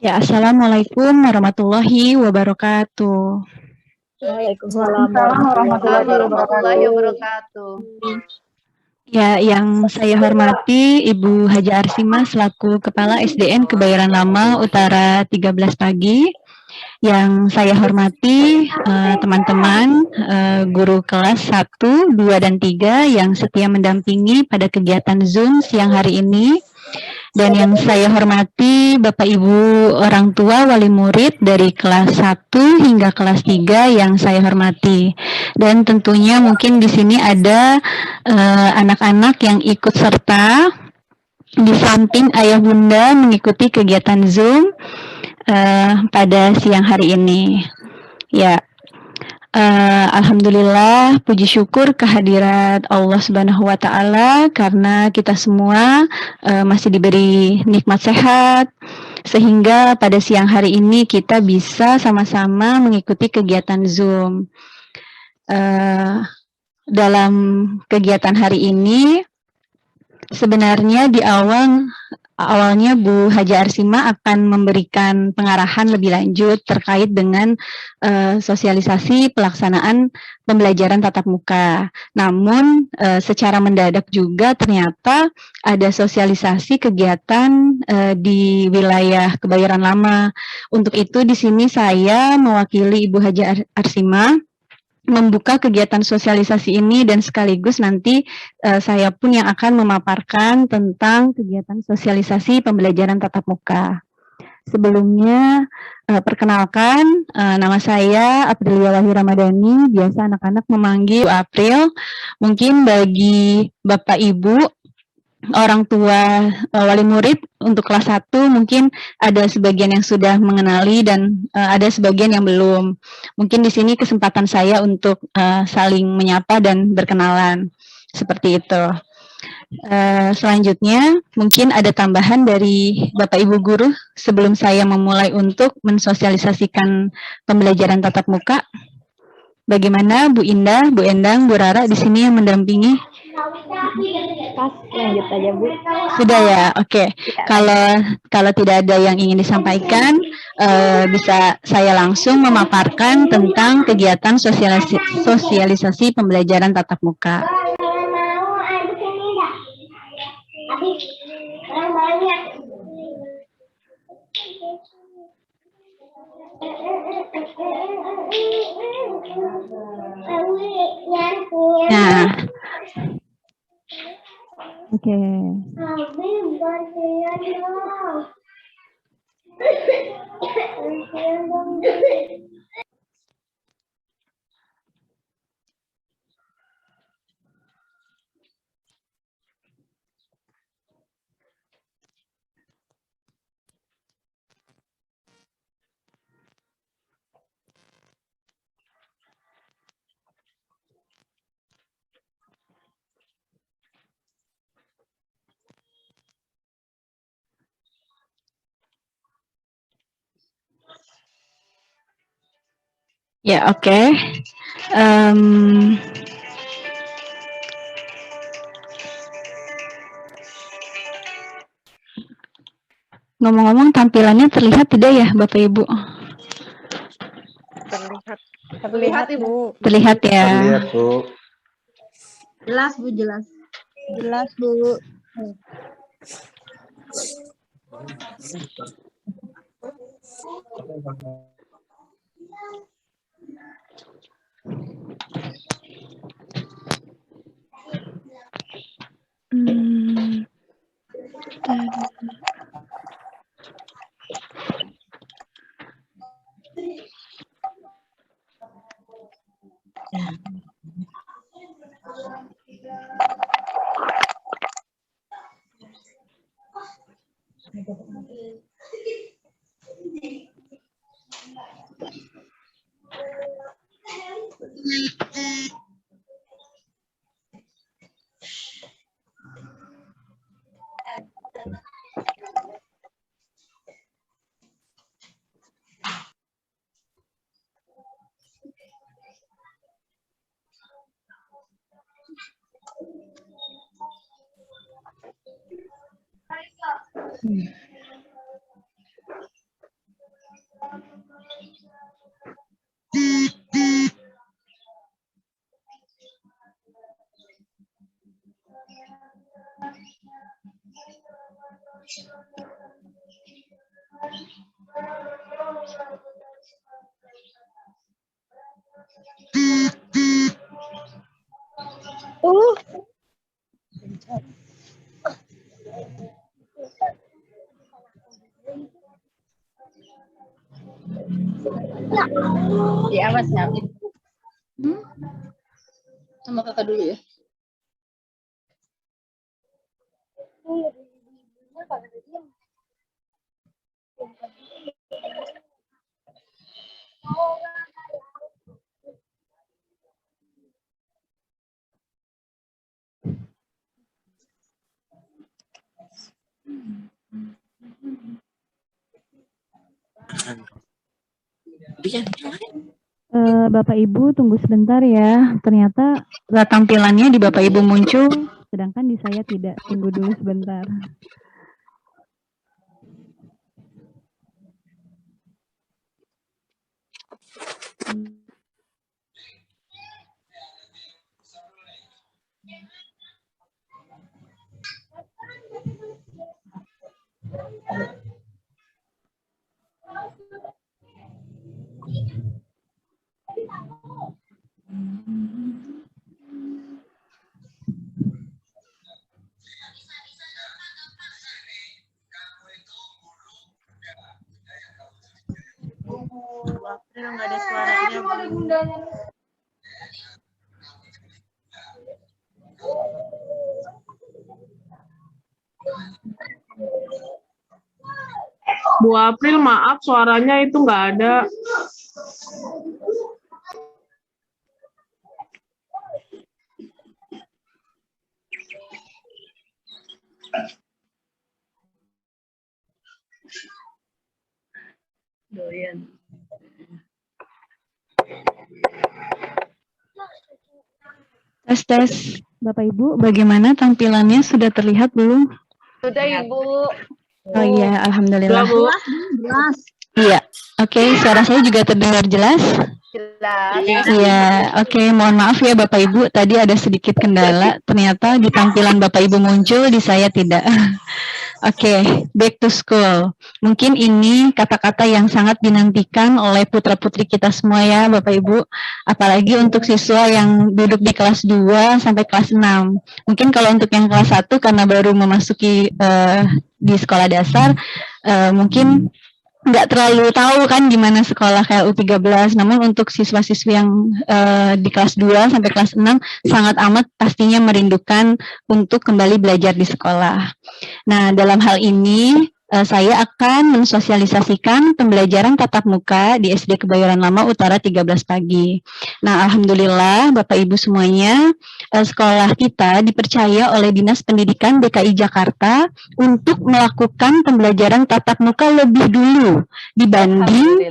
Ya, assalamualaikum warahmatullahi wabarakatuh. Waalaikumsalam Waalaikumsalam warahmatullahi warahmatullahi wabarakatuh. wabarakatuh. Ya, yang saya hormati Ibu Haja Arsima selaku Kepala SDN Kebayoran Lama Utara 13 Pagi. Yang saya hormati teman-teman guru kelas 1, 2, dan 3 yang setia mendampingi pada kegiatan Zoom siang hari ini. Dan yang saya hormati Bapak Ibu orang tua wali murid dari kelas 1 hingga kelas 3 yang saya hormati. Dan tentunya mungkin di sini ada anak-anak yang ikut serta di samping ayah bunda mengikuti kegiatan Zoom pada siang hari ini. Ya, alhamdulillah, puji syukur kehadirat Allah Subhanahu wa Ta'ala, karena kita semua masih diberi nikmat sehat, sehingga pada siang hari ini kita bisa sama-sama mengikuti kegiatan Zoom. Dalam kegiatan hari ini, sebenarnya di awalnya Bu Haja Arsima akan memberikan pengarahan lebih lanjut terkait dengan sosialisasi pelaksanaan pembelajaran tatap muka. Namun secara mendadak juga ternyata ada sosialisasi kegiatan di wilayah Kebayoran Lama. Untuk itu di sini saya mewakili Ibu Haja Arsima membuka kegiatan sosialisasi ini, dan sekaligus nanti saya pun yang akan memaparkan tentang kegiatan sosialisasi pembelajaran tatap muka. Sebelumnya, perkenalkan, nama saya Aprilia Wahyu Ramadhani, biasa anak-anak memanggil April. Mungkin bagi Bapak Ibu orang tua wali murid untuk kelas 1 mungkin ada sebagian yang sudah mengenali dan ada sebagian yang belum. Mungkin di sini kesempatan saya untuk saling menyapa dan berkenalan. Seperti itu. Selanjutnya mungkin ada tambahan dari Bapak Ibu guru sebelum saya memulai untuk mensosialisasikan pembelajaran tatap muka. Bagaimana Bu Indah, Bu Endang, Bu Rara di sini yang mendampingi? Pas, lanjut aja Bu. Sudah ya, oke. Kalau tidak ada yang ingin disampaikan, bisa saya langsung memaparkan tentang kegiatan sosialisasi pembelajaran tatap muka. Nah, oke. Ya, oke. Ngomong-ngomong, tampilannya terlihat tidak ya, Bapak Ibu? Terlihat Bu. Terlihat ya. Terlihat Bu. Jelas Bu, jelas. Jelas Bu. Ya, Mas, ya. Sama kakak dulu ya. Bapak Ibu tunggu sebentar ya. Ternyata tampilannya di Bapak Ibu muncul, sedangkan di saya tidak. Tunggu dulu sebentar. April nggak ada suaranya, Bunda. Bu April, maaf suaranya itu nggak ada. Tes. Bapak Ibu, bagaimana tampilannya? Sudah terlihat belum? Sudah, Ibu. Oh iya, alhamdulillah. Bu. Jelas. Iya, oke, suara saya juga terdengar jelas. Jelas. Iya, oke, mohon maaf ya Bapak Ibu, tadi ada sedikit kendala, ternyata di tampilan Bapak Ibu muncul, di saya tidak. Oke, back to school. Mungkin ini kata-kata yang sangat dinantikan oleh putra-putri kita semua ya Bapak Ibu, apalagi untuk siswa yang duduk di kelas 2 sampai kelas 6. Mungkin kalau untuk yang kelas 1 karena baru memasuki di sekolah dasar, mungkin nggak terlalu tahu kan gimana sekolah kayak U13, namun untuk siswa-siswi yang di kelas 2 sampai kelas 6 sangat amat pastinya merindukan untuk kembali belajar di sekolah. Nah, dalam hal ini saya akan mensosialisasikan pembelajaran tatap muka di SD Kebayoran Lama Utara 13 pagi. Nah, alhamdulillah Bapak Ibu semuanya, sekolah kita dipercaya oleh Dinas Pendidikan DKI Jakarta untuk melakukan pembelajaran tatap muka lebih dulu dibanding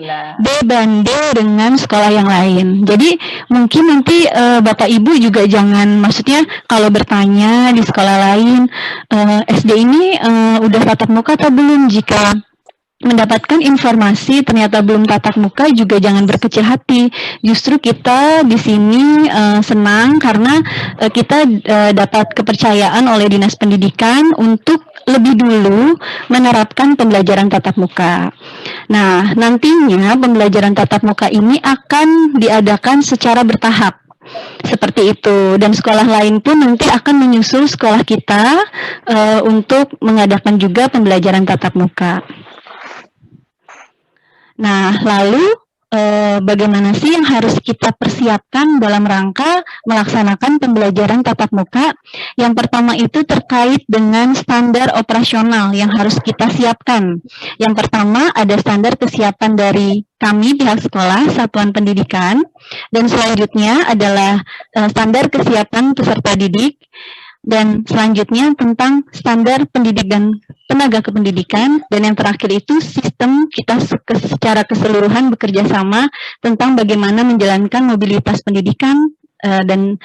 dengan sekolah yang lain. Jadi mungkin nanti Bapak Ibu juga jangan, maksudnya kalau bertanya di sekolah lain, SD ini udah tatap muka atau belum? Jika mendapatkan informasi ternyata belum tatap muka juga jangan berkecil hati. Justru kita di sini senang karena kita dapat kepercayaan oleh Dinas Pendidikan untuk lebih dulu menerapkan pembelajaran tatap muka. Nah, nantinya pembelajaran tatap muka ini akan diadakan secara bertahap. Seperti itu, dan sekolah lain pun nanti akan menyusul sekolah kita untuk mengadakan juga pembelajaran tatap muka. Nah, lalu bagaimana sih yang harus kita persiapkan dalam rangka melaksanakan pembelajaran tatap muka? Yang pertama itu terkait dengan standar operasional yang harus kita siapkan. Yang pertama ada standar kesiapan dari kami pihak sekolah, satuan pendidikan, dan selanjutnya adalah standar kesiapan peserta didik, dan selanjutnya tentang standar pendidik dan tenaga kependidikan, dan yang terakhir itu sistem kita secara keseluruhan bekerja sama tentang bagaimana menjalankan mobilitas pendidikan, dan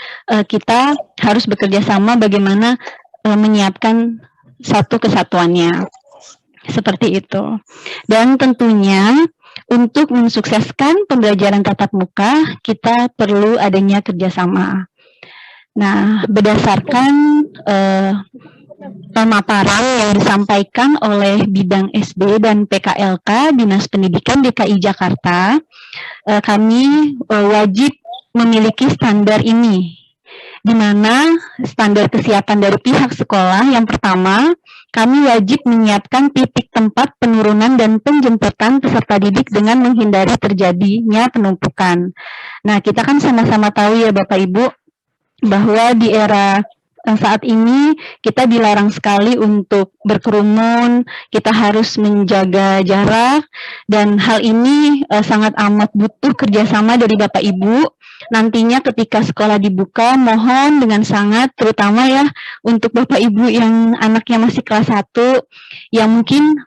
kita harus bekerja sama bagaimana menyiapkan satu kesatuannya. Seperti itu. Dan tentunya untuk mensukseskan pembelajaran tatap muka, kita perlu adanya kerjasama. Nah, berdasarkan pemaparan yang disampaikan oleh bidang SD dan PKLK Dinas Pendidikan DKI Jakarta, kami wajib memiliki standar ini, di mana standar kesiapan dari pihak sekolah yang pertama, kami wajib menyiapkan titik tempat penurunan dan penjemputan peserta didik dengan menghindari terjadinya penumpukan. Nah, kita kan sama-sama tahu ya Bapak Ibu, bahwa di era saat ini kita dilarang sekali untuk berkerumun, kita harus menjaga jarak, dan hal ini sangat amat butuh kerjasama dari Bapak Ibu. Nantinya ketika sekolah dibuka, mohon dengan sangat, terutama ya untuk Bapak Ibu yang anaknya masih kelas 1, yang mungkin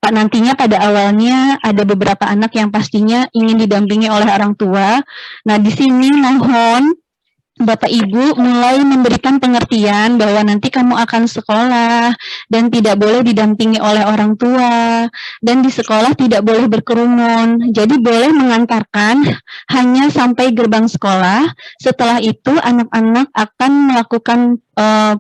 nantinya pada awalnya ada beberapa anak yang pastinya ingin didampingi oleh orang tua. Nah, di sini mohon Bapak Ibu mulai memberikan pengertian bahwa nanti kamu akan sekolah dan tidak boleh didampingi oleh orang tua, dan di sekolah tidak boleh berkerumun. Jadi boleh mengantarkan hanya sampai gerbang sekolah. Setelah itu anak-anak akan melakukan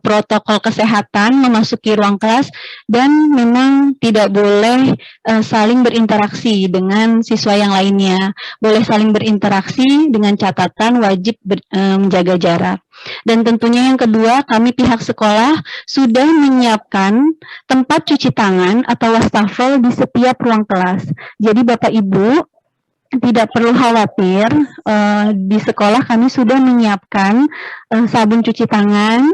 protokol kesehatan memasuki ruang kelas, dan memang tidak boleh saling berinteraksi dengan siswa yang lainnya. Boleh saling berinteraksi dengan catatan wajib menjaga jarak. Dan tentunya yang kedua, kami pihak sekolah sudah menyiapkan tempat cuci tangan atau wastafel di setiap ruang kelas. Jadi Bapak Ibu tidak perlu khawatir, di sekolah kami sudah menyiapkan sabun cuci tangan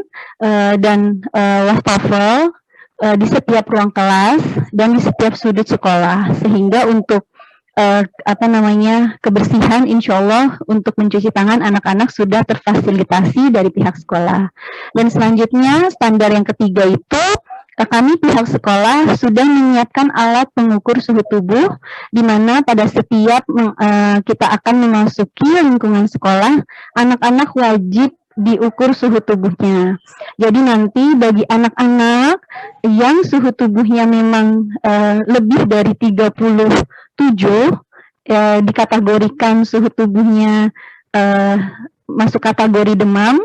dan wastafel di setiap ruang kelas dan di setiap sudut sekolah, sehingga untuk kebersihan insya Allah untuk mencuci tangan anak-anak sudah terfasilitasi dari pihak sekolah. Dan selanjutnya standar yang ketiga itu, kami pihak sekolah sudah menyiapkan alat pengukur suhu tubuh, di mana pada setiap kita akan memasuki lingkungan sekolah, anak-anak wajib diukur suhu tubuhnya. Jadi nanti bagi anak-anak yang suhu tubuhnya memang lebih dari 37, dikategorikan suhu tubuhnya masuk kategori demam,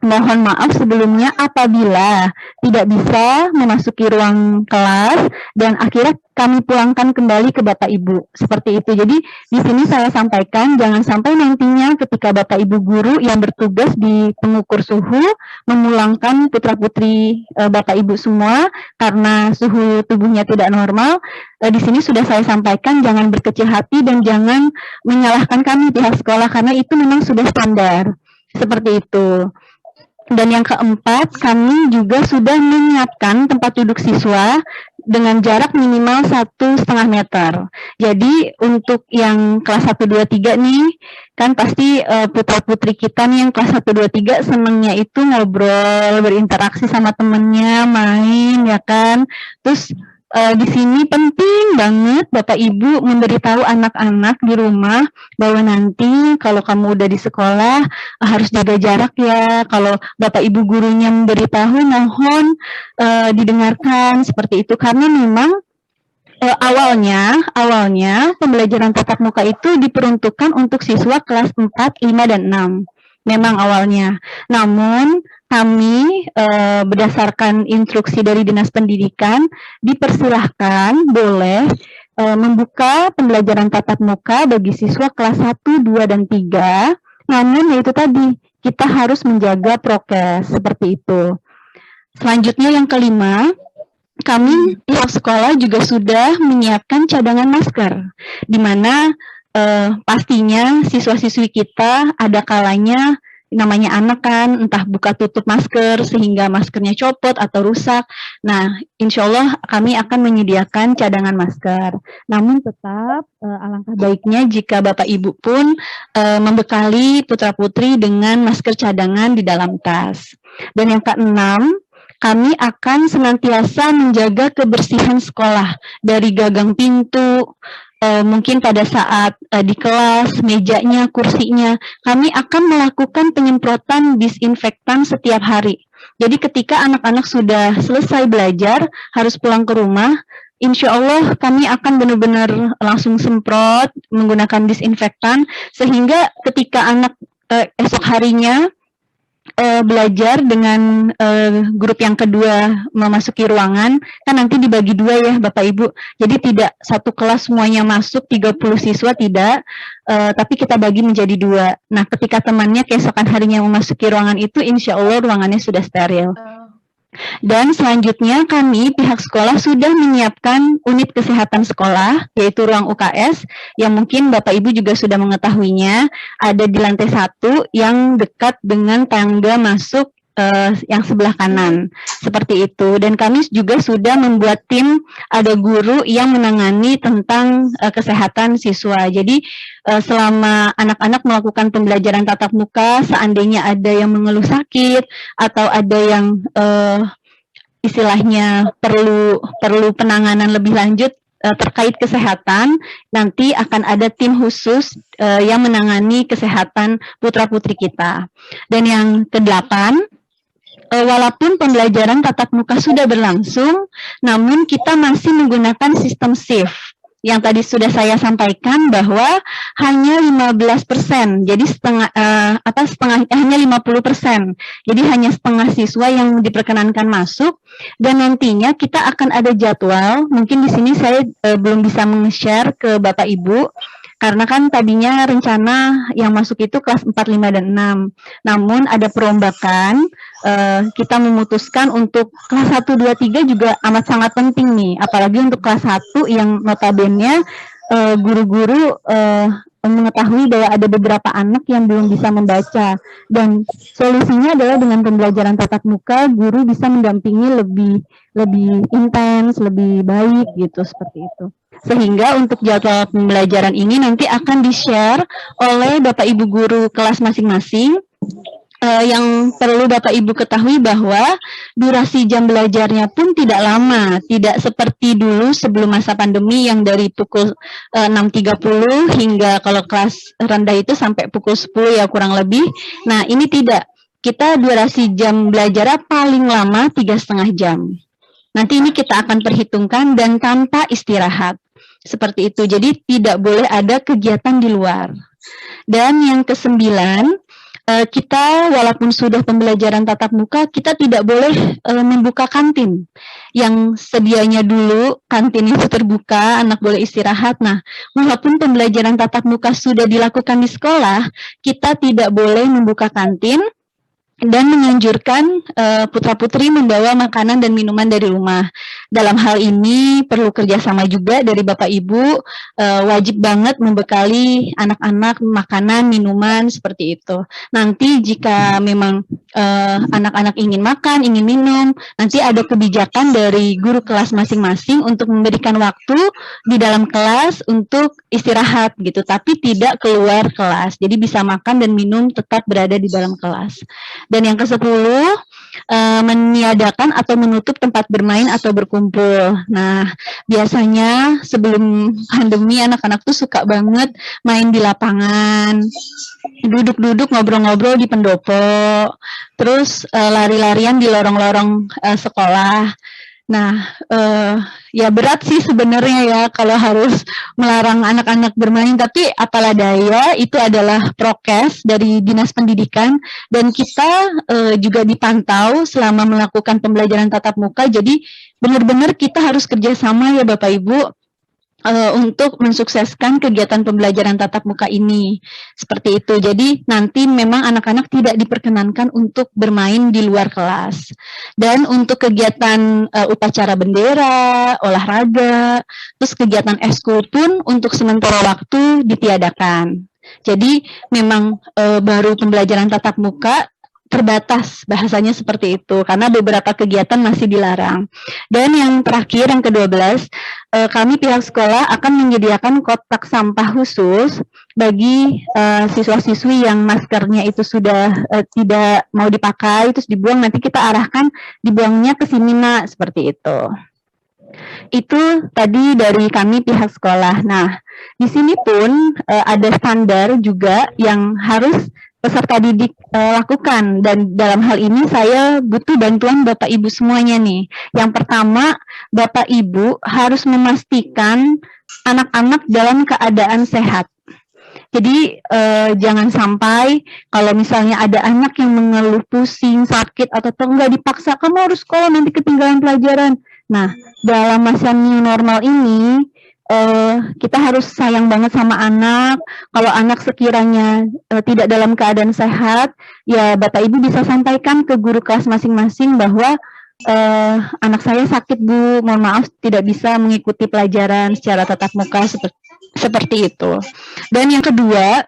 mohon maaf sebelumnya apabila tidak bisa memasuki ruang kelas dan akhirnya kami pulangkan kembali ke Bapak Ibu. Seperti itu. Jadi di sini saya sampaikan jangan sampai nantinya ketika Bapak Ibu guru yang bertugas di pengukur suhu memulangkan putra-putri Bapak Ibu semua karena suhu tubuhnya tidak normal. Di sini sudah saya sampaikan jangan berkecil hati dan jangan menyalahkan kami pihak sekolah karena itu memang sudah standar. Seperti itu. Dan yang keempat, kami juga sudah menyiapkan tempat duduk siswa dengan jarak minimal 1,5 meter. Jadi untuk yang kelas 1, 2, 3 nih, kan pasti putra-putri kita nih yang kelas 1, 2, 3 senangnya itu ngobrol, berinteraksi sama temennya, main, ya kan. Terus di sini penting banget Bapak Ibu memberitahu anak-anak di rumah bahwa nanti kalau kamu udah di sekolah harus jaga jarak ya. Kalau Bapak Ibu gurunya memberitahu mohon didengarkan seperti itu, karena memang awalnya pembelajaran tatap muka itu diperuntukkan untuk siswa kelas 4, 5, dan 6. Memang awalnya. Namun kami berdasarkan instruksi dari Dinas Pendidikan dipersilahkan boleh membuka pembelajaran tatap muka bagi siswa kelas 1, 2, dan 3. Namun itu tadi kita harus menjaga prokes seperti itu. Selanjutnya yang kelima, kami pihak sekolah juga sudah menyiapkan cadangan masker, di mana pastinya siswa-siswi kita ada kalanya namanya anak kan entah buka tutup masker sehingga maskernya copot atau rusak. Nah, insya Allah kami akan menyediakan cadangan masker. Namun tetap alangkah baiknya jika Bapak Ibu pun membekali putra-putri dengan masker cadangan di dalam tas. Dan yang keenam, kami akan senantiasa menjaga kebersihan sekolah dari gagang pintu, mungkin pada saat di kelas, mejanya, kursinya, kami akan melakukan penyemprotan disinfektan setiap hari. Jadi ketika anak-anak sudah selesai belajar, harus pulang ke rumah, insya Allah kami akan benar-benar langsung semprot menggunakan disinfektan, sehingga ketika anak esok harinya belajar dengan grup yang kedua memasuki ruangan, kan nanti dibagi dua ya Bapak Ibu. Jadi tidak satu kelas semuanya masuk 30 siswa, tidak, tapi kita bagi menjadi dua. Nah, ketika temannya keesokan harinya memasuki ruangan itu, insya Allah ruangannya sudah steril. Dan selanjutnya kami pihak sekolah sudah menyiapkan unit kesehatan sekolah, yaitu ruang UKS, yang mungkin Bapak Ibu juga sudah mengetahuinya, ada di lantai 1 yang dekat dengan tangga masuk yang sebelah kanan, seperti itu. Dan kami juga sudah membuat tim, ada guru yang menangani tentang kesehatan siswa. Jadi selama anak-anak melakukan pembelajaran tatap muka, seandainya ada yang mengeluh sakit atau ada yang istilahnya perlu penanganan lebih lanjut terkait kesehatan, nanti akan ada tim khusus yang menangani kesehatan putra-putri kita. Dan yang ke-8, walaupun pembelajaran tatap muka sudah berlangsung, namun kita masih menggunakan sistem shift. Yang tadi sudah saya sampaikan bahwa hanya 15%, jadi hanya 50%. Jadi hanya setengah siswa yang diperkenankan masuk, dan nantinya kita akan ada jadwal. Mungkin di sini saya belum bisa meng-share ke Bapak Ibu, karena kan tadinya rencana yang masuk itu kelas 4, 5, dan 6. Namun ada perombakan, kita memutuskan untuk kelas 1, 2, 3 juga amat sangat penting nih. Apalagi untuk kelas 1 yang notabene guru-guru mengetahui bahwa ada beberapa anak yang belum bisa membaca. Dan solusinya adalah dengan pembelajaran tatap muka, guru bisa mendampingi lebih intens, lebih baik gitu, seperti itu. Sehingga untuk jadwal pembelajaran ini nanti akan di-share oleh Bapak Ibu guru kelas masing-masing. Yang perlu Bapak Ibu ketahui bahwa durasi jam belajarnya pun tidak lama, tidak seperti dulu sebelum masa pandemi yang dari pukul 6.30 hingga kalau kelas rendah itu sampai pukul 10 ya kurang lebih. Nah, ini tidak. Kita durasi jam belajar paling lama 3,5 jam. Nanti ini kita akan perhitungkan dan tanpa istirahat. Seperti itu. Jadi tidak boleh ada kegiatan di luar. Dan yang ke-9, kita walaupun sudah pembelajaran tatap muka, kita tidak boleh membuka kantin. Yang sedianya dulu kantin itu terbuka, anak boleh istirahat. Nah, walaupun pembelajaran tatap muka sudah dilakukan di sekolah, kita tidak boleh membuka kantin dan menganjurkan putra-putri membawa makanan dan minuman dari rumah. Dalam hal ini perlu kerjasama juga dari Bapak Ibu, wajib banget membekali anak-anak makanan, minuman, seperti itu. Nanti jika memang anak-anak ingin makan, ingin minum, nanti ada kebijakan dari guru kelas masing-masing untuk memberikan waktu di dalam kelas untuk istirahat gitu, tapi tidak keluar kelas. Jadi bisa makan dan minum tetap berada di dalam kelas. Dan yang ke-10, meniadakan atau menutup tempat bermain atau berkumpul. Nah, biasanya sebelum pandemi anak-anak tuh suka banget main di lapangan, duduk-duduk ngobrol-ngobrol di pendopo, terus lari-larian di lorong-lorong sekolah. Nah, ya berat sih sebenarnya ya kalau harus melarang anak-anak bermain, tapi apalah daya, itu adalah prokes dari Dinas Pendidikan, dan kita juga dipantau selama melakukan pembelajaran tatap muka, jadi benar-benar kita harus kerjasama ya Bapak Ibu, untuk mensukseskan kegiatan pembelajaran tatap muka ini. Seperti itu. Jadi nanti memang anak-anak tidak diperkenankan untuk bermain di luar kelas. Dan untuk kegiatan upacara bendera, olahraga, terus kegiatan eskul pun untuk sementara waktu ditiadakan. Jadi memang baru pembelajaran tatap muka terbatas, bahasanya seperti itu, karena beberapa kegiatan masih dilarang. Dan yang terakhir, yang ke-12, kami pihak sekolah akan menyediakan kotak sampah khusus bagi siswa-siswi yang maskernya itu sudah tidak mau dipakai, terus dibuang, nanti kita arahkan dibuangnya ke sini, Nak, seperti itu. Itu tadi dari kami pihak sekolah. Nah, di sini pun ada standar juga yang harus peserta didik lakukan, dan dalam hal ini saya butuh bantuan Bapak Ibu semuanya nih. Yang pertama, Bapak Ibu harus memastikan anak-anak dalam keadaan sehat. Jadi jangan sampai kalau misalnya ada anak yang mengeluh pusing, sakit atau enggak dipaksa kamu harus sekolah nanti ketinggalan pelajaran. Nah, dalam masa new normal ini kita harus sayang banget sama anak. Kalau anak sekiranya tidak dalam keadaan sehat, ya Bapak Ibu bisa sampaikan ke guru kelas masing-masing bahwa anak saya sakit Bu, mohon maaf tidak bisa mengikuti pelajaran secara tatap muka seperti itu. Dan yang kedua,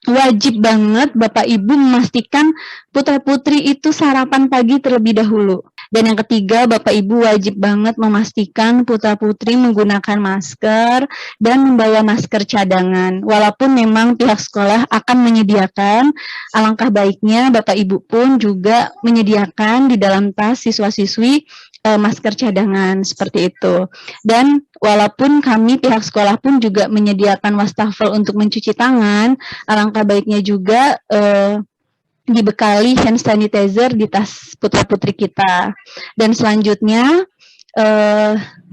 wajib banget Bapak Ibu memastikan putra-putri itu sarapan pagi terlebih dahulu. Dan yang ketiga, Bapak Ibu wajib banget memastikan putra-putri menggunakan masker dan membawa masker cadangan. Walaupun memang pihak sekolah akan menyediakan, alangkah baiknya Bapak Ibu pun juga menyediakan di dalam tas siswa-siswi masker cadangan seperti itu. Dan walaupun kami pihak sekolah pun juga menyediakan wastafel untuk mencuci tangan, alangkah baiknya juga dibekali hand sanitizer di tas putra-putri kita. Dan selanjutnya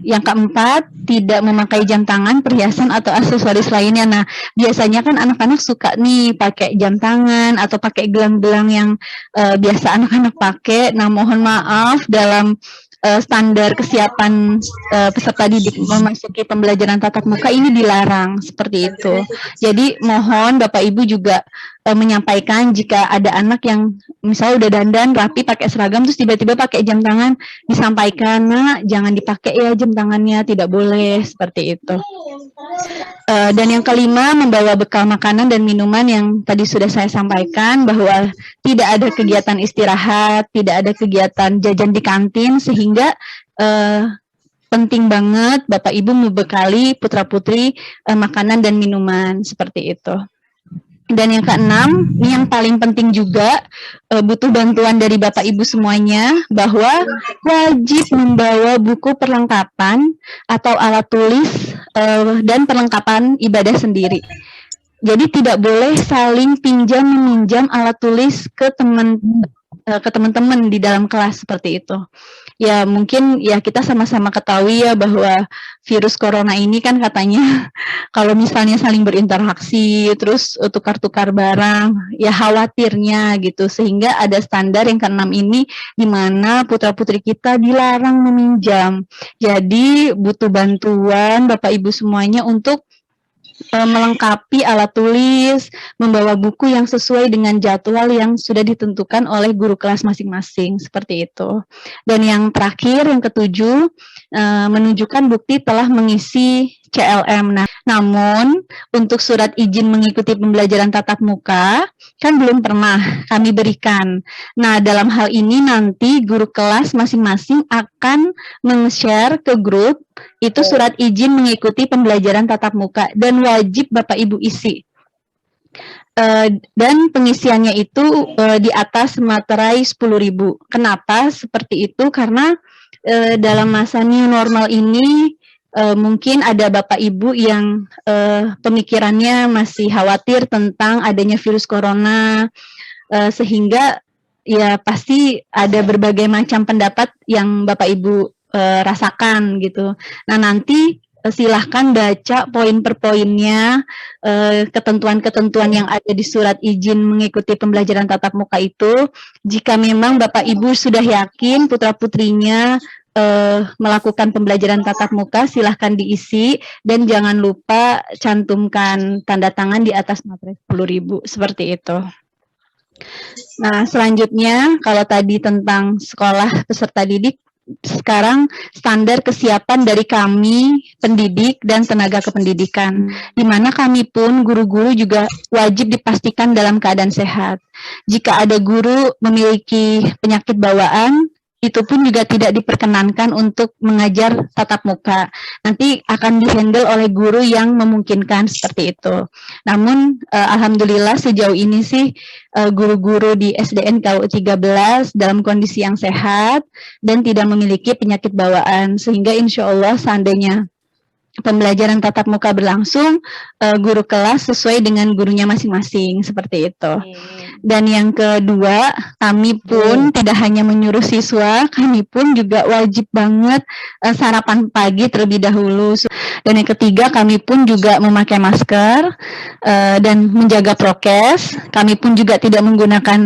yang keempat, tidak memakai jam tangan, perhiasan atau aksesoris lainnya. Nah, biasanya kan anak-anak suka nih pakai jam tangan atau pakai gelang-gelang yang biasa anak-anak pakai. Nah, mohon maaf dalam standar kesiapan peserta didik memasuki pembelajaran tatap muka ini dilarang seperti itu. Jadi mohon Bapak Ibu juga menyampaikan jika ada anak yang misalnya udah dandan rapi pakai seragam terus tiba-tiba pakai jam tangan, disampaikan, nah jangan dipakai ya jam tangannya, tidak boleh seperti itu. Dan yang kelima, membawa bekal makanan dan minuman yang tadi sudah saya sampaikan bahwa tidak ada kegiatan istirahat, tidak ada kegiatan jajan di kantin, sehingga penting banget Bapak Ibu membekali putra-putri makanan dan minuman seperti itu. Dan yang keenam, ini yang paling penting juga, butuh bantuan dari Bapak Ibu semuanya, bahwa wajib membawa buku perlengkapan atau alat tulis dan perlengkapan ibadah sendiri. Jadi tidak boleh saling pinjam-meminjam alat tulis ke teman-teman di dalam kelas seperti itu. Ya mungkin ya kita sama-sama ketahui ya bahwa virus corona ini kan katanya kalau misalnya saling berinteraksi terus tukar-tukar barang ya khawatirnya gitu, sehingga ada standar yang keenam ini di mana putra-putri kita dilarang meminjam. Jadi butuh bantuan Bapak Ibu semuanya untuk melengkapi alat tulis, membawa buku yang sesuai dengan jadwal yang sudah ditentukan oleh guru kelas masing-masing, seperti itu. Dan yang terakhir, yang ketujuh, menunjukkan bukti telah mengisi CLM. Nah, namun untuk surat izin mengikuti pembelajaran tatap muka kan belum pernah kami berikan. Nah, dalam hal ini nanti guru kelas masing-masing akan meng-share ke grup itu surat izin mengikuti pembelajaran tatap muka dan wajib Bapak Ibu isi. Dan pengisiannya itu di atas materai 10.000. Kenapa seperti itu? Karena dalam masa new normal ini mungkin ada Bapak Ibu yang pemikirannya masih khawatir tentang adanya virus corona, sehingga ya pasti ada berbagai macam pendapat yang Bapak Ibu rasakan gitu. Nah nanti silahkan baca poin per poinnya, ketentuan-ketentuan yang ada di surat izin mengikuti pembelajaran tatap muka itu. Jika memang Bapak Ibu sudah yakin putra-putrinya melakukan pembelajaran tatap muka, silahkan diisi dan jangan lupa cantumkan tanda tangan di atas materai 10.000 seperti itu. Nah selanjutnya kalau tadi tentang sekolah peserta didik, sekarang standar kesiapan dari kami pendidik dan tenaga kependidikan, di mana kami pun guru-guru juga wajib dipastikan dalam keadaan sehat. Jika ada guru memiliki penyakit bawaan, itu pun juga tidak diperkenankan untuk mengajar tatap muka. Nanti akan dihandle oleh guru yang memungkinkan seperti itu. Namun alhamdulillah sejauh ini sih guru-guru di SDN KU 13 dalam kondisi yang sehat dan tidak memiliki penyakit bawaan, sehingga insya Allah seandainya pembelajaran tatap muka berlangsung, guru kelas sesuai dengan gurunya masing-masing seperti itu. Dan yang kedua, kami pun tidak hanya menyuruh siswa, kami pun juga wajib banget sarapan pagi terlebih dahulu. Dan yang ketiga, kami pun juga memakai masker dan menjaga prokes. Kami pun juga tidak menggunakan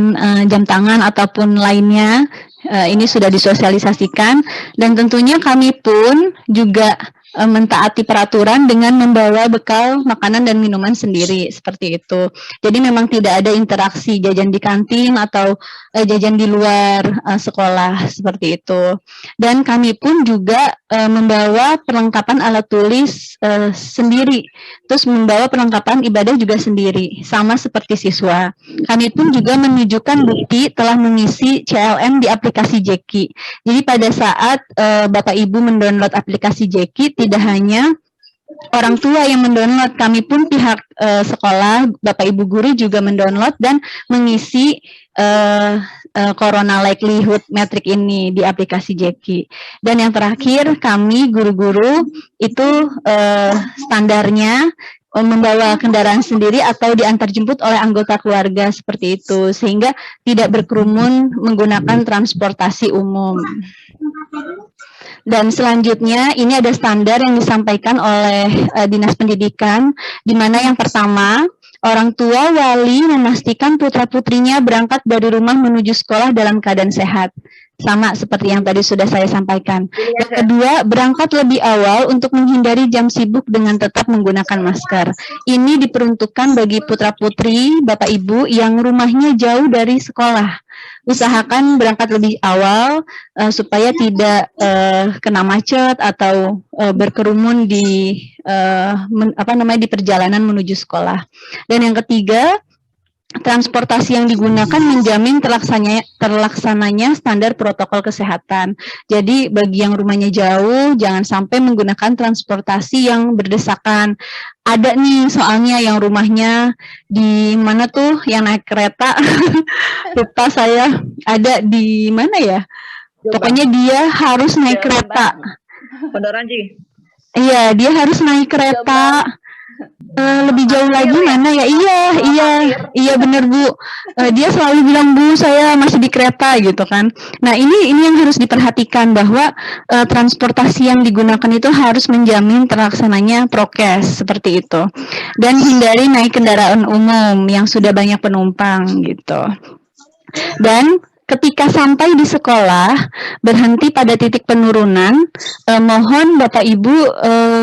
jam tangan ataupun lainnya. Ini sudah disosialisasikan. Dan tentunya kami pun juga mentaati peraturan dengan membawa bekal makanan dan minuman sendiri, seperti itu. Jadi memang tidak ada interaksi jajan di kantin atau jajan di luar sekolah, seperti itu. Dan kami pun juga membawa perlengkapan alat tulis sendiri, terus membawa perlengkapan ibadah juga sendiri, sama seperti siswa. Kami pun juga menunjukkan bukti telah mengisi CLM di aplikasi Jeki. Jadi pada saat Bapak Ibu mendownload aplikasi Jeki, tidak hanya orang tua yang mendownload, kami pun pihak sekolah, Bapak Ibu guru juga mendownload dan mengisi Corona Likelihood Metric ini di aplikasi Jeki. Dan yang terakhir, kami guru-guru itu standarnya membawa kendaraan sendiri atau diantar jemput oleh anggota keluarga, seperti itu, sehingga tidak berkerumun menggunakan transportasi umum. Dan selanjutnya ini ada standar yang disampaikan oleh Dinas Pendidikan, di mana yang pertama, orang tua wali memastikan putra-putrinya berangkat dari rumah menuju sekolah dalam keadaan sehat. Sama seperti yang tadi sudah saya sampaikan. Yang kedua, berangkat lebih awal untuk menghindari jam sibuk dengan tetap menggunakan masker. Ini diperuntukkan bagi putra-putri, Bapak Ibu yang rumahnya jauh dari sekolah. Usahakan berangkat lebih awal supaya tidak kena macet atau berkerumun di di perjalanan menuju sekolah. Dan yang ketiga, transportasi yang digunakan menjamin terlaksananya standar protokol kesehatan. Jadi bagi yang rumahnya jauh, jangan sampai menggunakan transportasi yang berdesakan. Ada nih soalnya yang rumahnya di mana tuh, yang naik kereta, lupa saya, ada di mana ya? Pokoknya dia harus naik kereta. Pondoranji. Iya, dia harus naik kereta. Lebih jauh lagi mana ya? Iya benar Bu. Dia selalu bilang, Bu, saya masih di kereta gitu kan. Nah ini yang harus diperhatikan, bahwa transportasi yang digunakan itu harus menjamin terlaksananya prokes, seperti itu. Dan hindari naik kendaraan umum yang sudah banyak penumpang gitu. Dan ketika sampai di sekolah, berhenti pada titik penurunan, mohon Bapak Ibu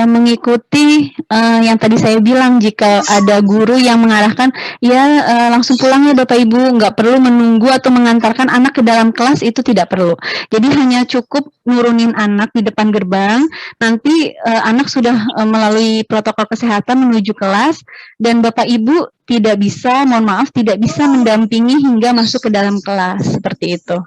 mengikuti yang tadi saya bilang, jika ada guru yang mengarahkan, ya langsung pulang ya Bapak Ibu, nggak perlu menunggu atau mengantarkan anak ke dalam kelas, itu tidak perlu. Jadi hanya cukup nurunin anak di depan gerbang, nanti anak sudah melalui protokol kesehatan menuju kelas, dan Bapak Ibu tidak bisa mendampingi hingga masuk ke dalam kelas, seperti itu.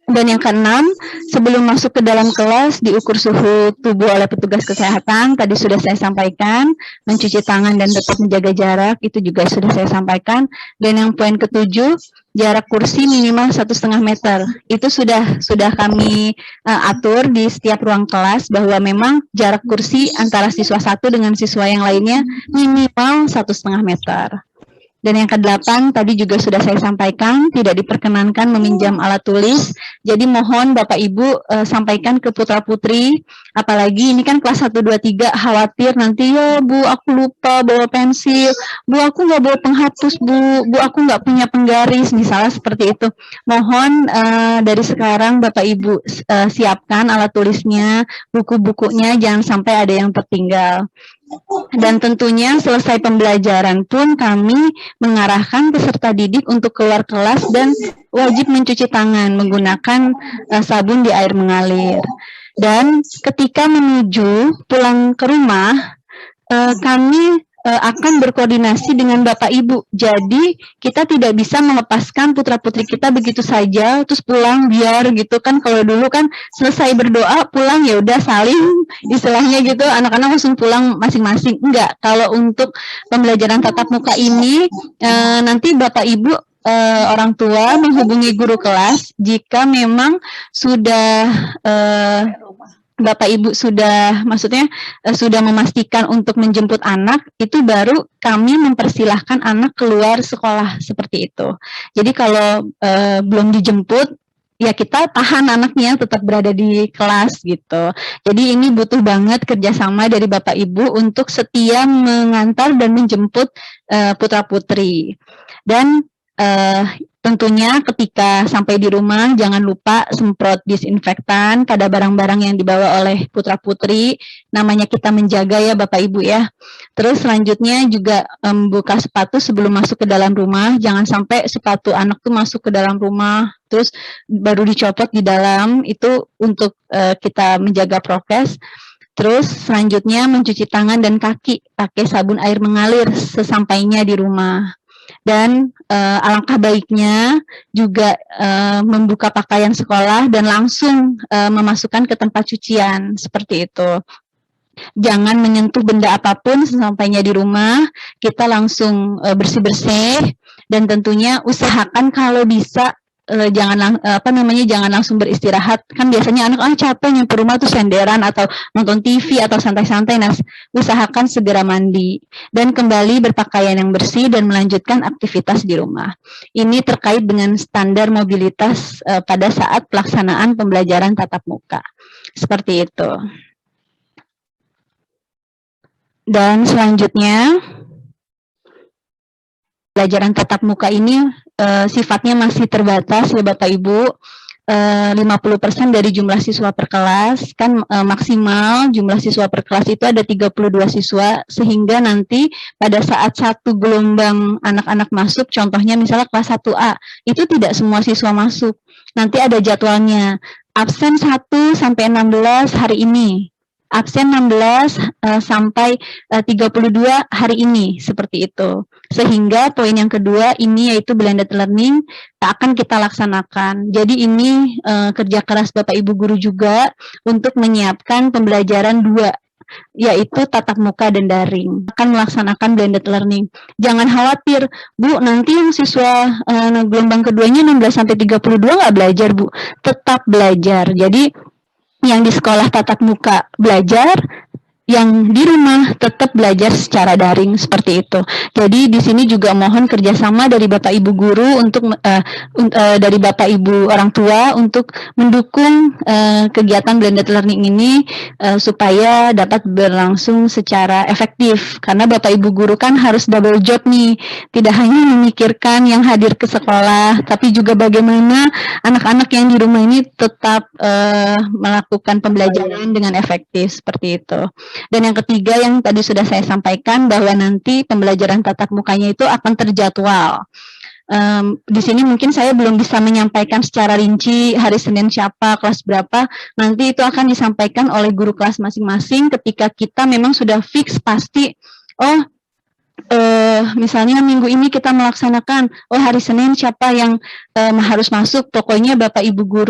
Dan yang keenam, sebelum masuk ke dalam kelas, diukur suhu tubuh oleh petugas kesehatan, tadi sudah saya sampaikan, mencuci tangan dan tetap menjaga jarak, itu juga sudah saya sampaikan. Dan yang poin ketujuh, jarak kursi minimal 1,5 meter. Itu sudah kami atur di setiap ruang kelas, bahwa memang jarak kursi antara siswa satu dengan siswa yang lainnya minimal 1,5 meter. Dan yang ke-8 tadi juga sudah saya sampaikan, tidak diperkenankan meminjam alat tulis. Jadi mohon Bapak Ibu sampaikan ke putra-putri, apalagi ini kan kelas 1, 2, 3, khawatir nanti, ya Bu aku lupa bawa pensil, Bu aku nggak bawa penghapus, Bu aku nggak punya penggaris, misalnya seperti itu. Mohon dari sekarang Bapak Ibu siapkan alat tulisnya, buku-bukunya, jangan sampai ada yang tertinggal. Dan tentunya selesai pembelajaran pun kami mengarahkan peserta didik untuk keluar kelas dan wajib mencuci tangan menggunakan sabun di air mengalir. Dan ketika menuju pulang ke rumah, kami akan berkoordinasi dengan Bapak Ibu. Jadi kita tidak bisa melepaskan putra-putri kita begitu saja terus pulang biar gitu kan. Kalau dulu kan selesai berdoa pulang ya udah saling istilahnya gitu, anak-anak langsung pulang masing-masing. Enggak, kalau untuk pembelajaran tatap muka ini nanti Bapak Ibu orang tua menghubungi guru kelas jika memang sudah Bapak Ibu sudah, maksudnya sudah memastikan untuk menjemput anak, itu baru kami mempersilahkan anak keluar sekolah seperti itu. Jadi kalau belum dijemput, ya kita tahan anaknya tetap berada di kelas gitu. Jadi ini butuh banget kerjasama dari Bapak Ibu untuk setia mengantar dan menjemput putra-putri. Dan tentunya ketika sampai di rumah jangan lupa semprot disinfektan pada barang-barang yang dibawa oleh putra-putri. Namanya kita menjaga ya Bapak Ibu ya. Terus selanjutnya juga buka sepatu sebelum masuk ke dalam rumah. Jangan sampai sepatu anak tuh masuk ke dalam rumah terus baru dicopot di dalam, itu untuk kita menjaga prokes. Terus selanjutnya mencuci tangan dan kaki pakai sabun air mengalir sesampainya di rumah. Dan alangkah baiknya juga membuka pakaian sekolah dan langsung memasukkan ke tempat cucian seperti itu. Jangan menyentuh benda apapun sesampainya di rumah, kita langsung bersih-bersih dan tentunya usahakan kalau bisa jangan langsung beristirahat. Kan biasanya anak capek nyampe rumah tuh senderan atau nonton TV atau santai-santai. Nah, usahakan segera mandi dan kembali berpakaian yang bersih dan melanjutkan aktivitas di rumah. Ini terkait dengan standar mobilitas pada saat pelaksanaan pembelajaran tatap muka. Seperti itu. Dan selanjutnya, pelajaran tatap muka ini sifatnya masih terbatas ya Bapak Ibu, 50% dari jumlah siswa per kelas, kan maksimal jumlah siswa per kelas itu ada 32 siswa, sehingga nanti pada saat satu gelombang anak-anak masuk, contohnya misalnya kelas 1A, itu tidak semua siswa masuk, nanti ada jadwalnya, absen 1 sampai 16 hari ini, absen 16 sampai 32 hari ini, seperti itu. Sehingga poin yang kedua ini yaitu blended learning akan kita laksanakan. Jadi ini kerja keras Bapak Ibu guru juga untuk menyiapkan pembelajaran 2, yaitu tatap muka dan daring. Akan melaksanakan blended learning. Jangan khawatir, Bu, nanti yang siswa gelombang keduanya 16 sampai 32 nggak belajar, Bu. Tetap belajar. Jadi yang di sekolah tatap muka belajar, yang di rumah tetap belajar secara daring seperti itu. Jadi di sini juga mohon kerjasama dari Bapak Ibu guru untuk dari Bapak Ibu orang tua untuk mendukung kegiatan blended learning ini supaya dapat berlangsung secara efektif. Karena Bapak Ibu guru kan harus double job nih, tidak hanya memikirkan yang hadir ke sekolah, tapi juga bagaimana anak-anak yang di rumah ini tetap melakukan pembelajaran dengan efektif seperti itu. Dan yang ketiga yang tadi sudah saya sampaikan bahwa nanti pembelajaran tatap mukanya itu akan terjadwal. Di sini mungkin saya belum bisa menyampaikan secara rinci hari Senin siapa, kelas berapa, nanti itu akan disampaikan oleh guru kelas masing-masing ketika kita memang sudah fix pasti, misalnya minggu ini kita melaksanakan, hari Senin siapa yang harus masuk, pokoknya Bapak Ibu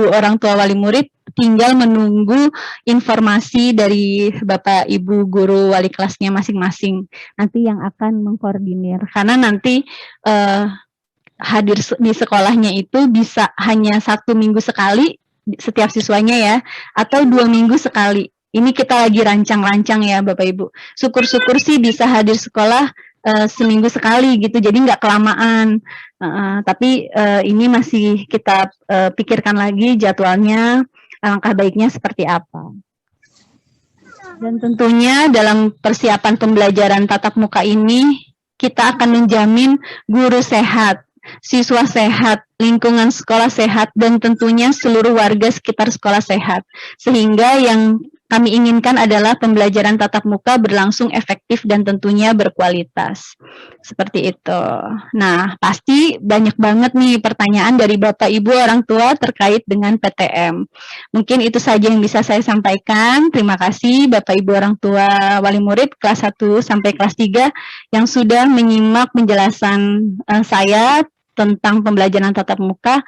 orang tua wali murid tinggal menunggu informasi dari Bapak Ibu guru wali kelasnya masing-masing, nanti yang akan mengkoordinir, karena nanti hadir di sekolahnya itu bisa hanya 1 minggu sekali setiap siswanya ya, atau 2 minggu sekali. Ini kita lagi rancang-rancang ya Bapak Ibu. Syukur-syukur sih bisa hadir sekolah seminggu sekali gitu, jadi nggak kelamaan. Tapi ini masih kita pikirkan lagi jadwalnya, alangkah baiknya seperti apa. Dan tentunya dalam persiapan pembelajaran tatap muka ini, kita akan menjamin guru sehat, siswa sehat, lingkungan sekolah sehat, dan tentunya seluruh warga sekitar sekolah sehat. Sehingga yang kami inginkan adalah pembelajaran tatap muka berlangsung efektif dan tentunya berkualitas. Seperti itu. Nah, pasti banyak banget nih pertanyaan dari Bapak Ibu orang tua terkait dengan PTM. Mungkin itu saja yang bisa saya sampaikan. Terima kasih Bapak Ibu orang tua wali murid kelas 1 sampai kelas 3 yang sudah menyimak penjelasan saya tentang pembelajaran tatap muka.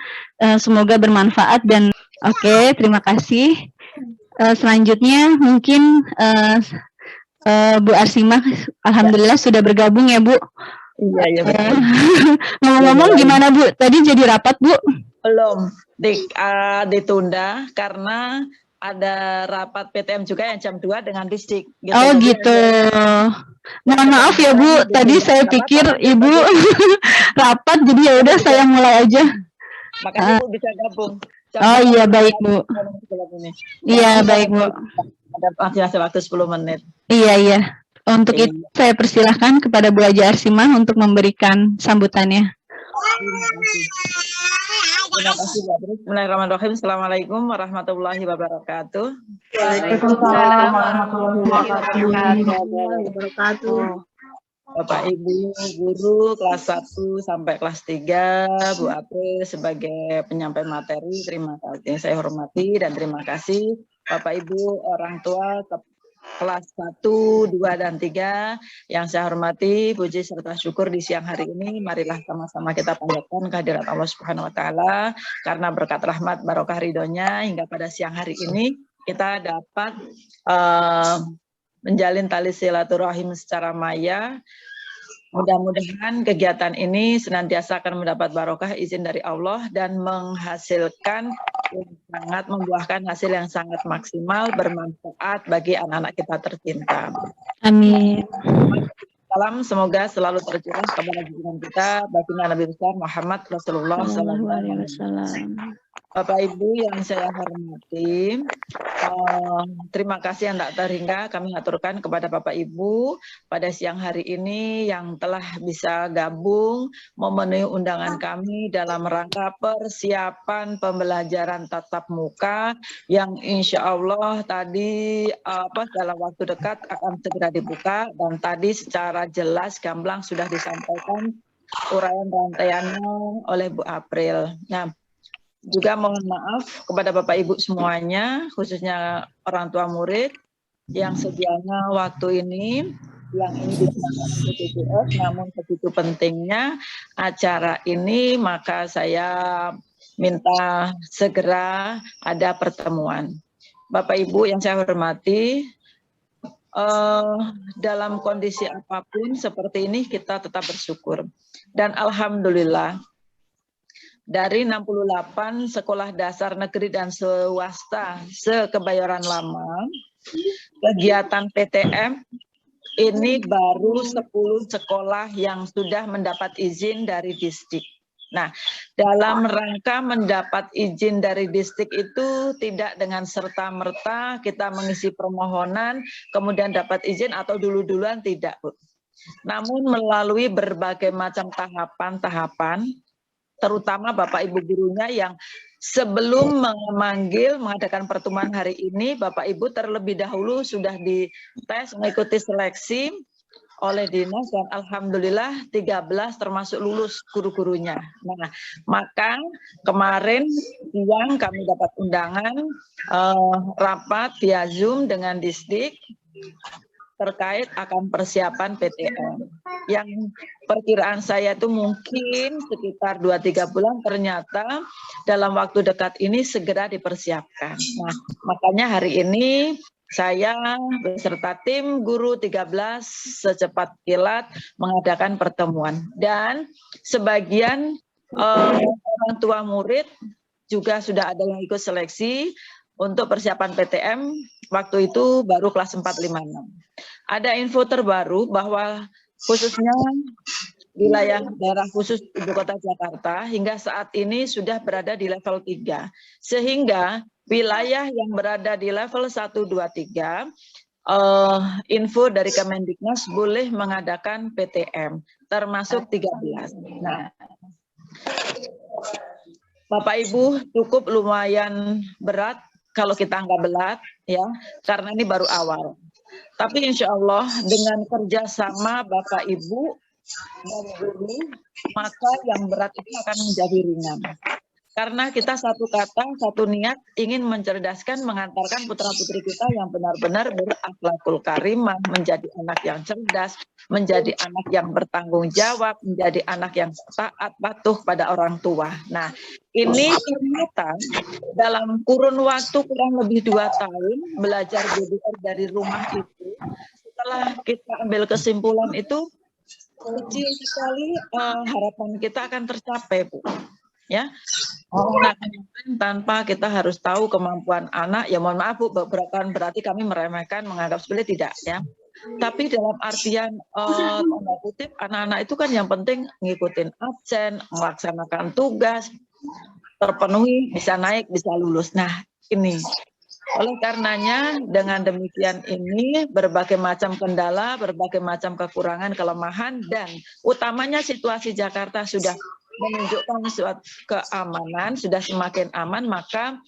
Semoga bermanfaat dan oke, terima kasih. Selanjutnya mungkin Bu Arsima, alhamdulillah sudah bergabung ya Bu. Iya, Ngomong-ngomong gimana Bu? Tadi jadi rapat Bu? Belum ditunda karena ada rapat PTM juga yang jam 2 dengan Disdik. Gitu. Oh Jadi gitu. Mohon maaf ya Bu, tadi saya pikir Ibu rapat, jadi ya udah saya mulai aja. Makanya Ibu bisa gabung. Oh iya baik Bu. Iya baik Bu. Ada waktu 10 menit. Iya. Untuk itu saya persilahkan kepada Bu Haja Arsimah untuk memberikan sambutannya. Terima kasih Bu Apri. Bismillahirrahmanirrahim. Assalamualaikum warahmatullahi wabarakatuh. Waalaikumsalam warahmatullahi wabarakatuh. Bapak Ibu guru kelas 1 sampai kelas 3, Bu Apri sebagai penyampai materi, terima kasih. Saya hormati dan terima kasih Bapak Ibu orang tua kelas 1, 2, dan 3 yang saya hormati, puji serta syukur di siang hari ini. Marilah sama-sama kita panjatkan kehadirat Allah Subhanahu wa taala karena berkat rahmat barokah ridhonya hingga pada siang hari ini kita dapat menjalin tali silaturahim secara maya. Mudah-mudahan kegiatan ini senantiasa akan mendapat barokah izin dari Allah dan menghasilkan sangat membuahkan hasil yang sangat maksimal bermanfaat bagi anak-anak kita tercinta. Amin. Salam semoga selalu tercurah kepada junjungan kita baginda Nabi besar Muhammad Rasulullah SAW. Bapak Ibu yang saya hormati, terima kasih yang tak terhingga kami aturkan kepada Bapak Ibu pada siang hari ini yang telah bisa gabung memenuhi undangan kami dalam rangka persiapan pembelajaran tatap muka yang insya Allah tadi dalam waktu dekat akan segera dibuka, dan tadi secara jelas gamblang sudah disampaikan uraian rantaiannya oleh Bu April. Nah, juga mohon maaf kepada Bapak Ibu semuanya, khususnya orang tua murid yang sedianya waktu ini yang ini diselenggarakan BPJS, namun begitu pentingnya acara ini, maka saya minta segera ada pertemuan. Bapak Ibu yang saya hormati, dalam kondisi apapun seperti ini kita tetap bersyukur. Dan alhamdulillah, dari 68 sekolah dasar negeri dan swasta se-Kebayoran Lama, kegiatan PTM ini baru 10 sekolah yang sudah mendapat izin dari Disdik. Nah, dalam rangka mendapat izin dari Disdik itu tidak dengan serta-merta kita mengisi permohonan, kemudian dapat izin atau dulu-duluan, tidak, Bu. Namun melalui berbagai macam tahapan-tahapan, terutama Bapak Ibu gurunya yang sebelum mengadakan pertemuan hari ini, Bapak Ibu terlebih dahulu sudah dites mengikuti seleksi oleh dinas dan alhamdulillah 13 termasuk lulus guru-gurunya. Nah, maka kemarin siang kami dapat undangan rapat via Zoom dengan Disdik terkait akan persiapan PTM. Yang perkiraan saya itu mungkin sekitar 2-3 bulan, ternyata dalam waktu dekat ini segera dipersiapkan. Nah, makanya hari ini saya beserta tim guru 13 secepat kilat mengadakan pertemuan. Dan sebagian orang tua murid juga sudah ada yang ikut seleksi untuk persiapan PTM, waktu itu baru kelas 4-5-6. Ada info terbaru bahwa khususnya wilayah daerah khusus Ibu Kota Jakarta hingga saat ini sudah berada di level 3. Sehingga wilayah yang berada di level 1, 2, 3, info dari Kemendiknas boleh mengadakan PTM, termasuk 13. Nah, Bapak Ibu cukup lumayan berat kalau kita nggak belat, ya, karena ini baru awal. Tapi insya Allah dengan kerjasama Bapak Ibu dan guru, maka yang berat itu akan menjadi ringan. Karena kita satu kata, satu niat ingin mencerdaskan, mengantarkan putra-putri kita yang benar-benar berakhlakul karimah, menjadi anak yang cerdas, menjadi anak yang bertanggung jawab, menjadi anak yang taat patuh pada orang tua. Nah, ini ternyata dalam kurun waktu kurang lebih 2 tahun belajar BDR dari rumah itu, setelah kita ambil kesimpulan itu, kecil sekali harapan kita akan tercapai, Bu. ya. Menggunakan tanpa kita harus tahu kemampuan anak, ya mohon maaf Bu, bukan berarti kami meremehkan, menganggap sepele, tidak ya. Tapi dalam artian tanda kutip, anak-anak itu kan yang penting ngikutin absen, melaksanakan tugas, terpenuhi, bisa naik, bisa lulus. Nah ini, oleh karenanya dengan demikian ini berbagai macam kendala, berbagai macam kekurangan, kelemahan, dan utamanya situasi Jakarta sudah menunjukkan suatu keamanan, sudah semakin aman, maka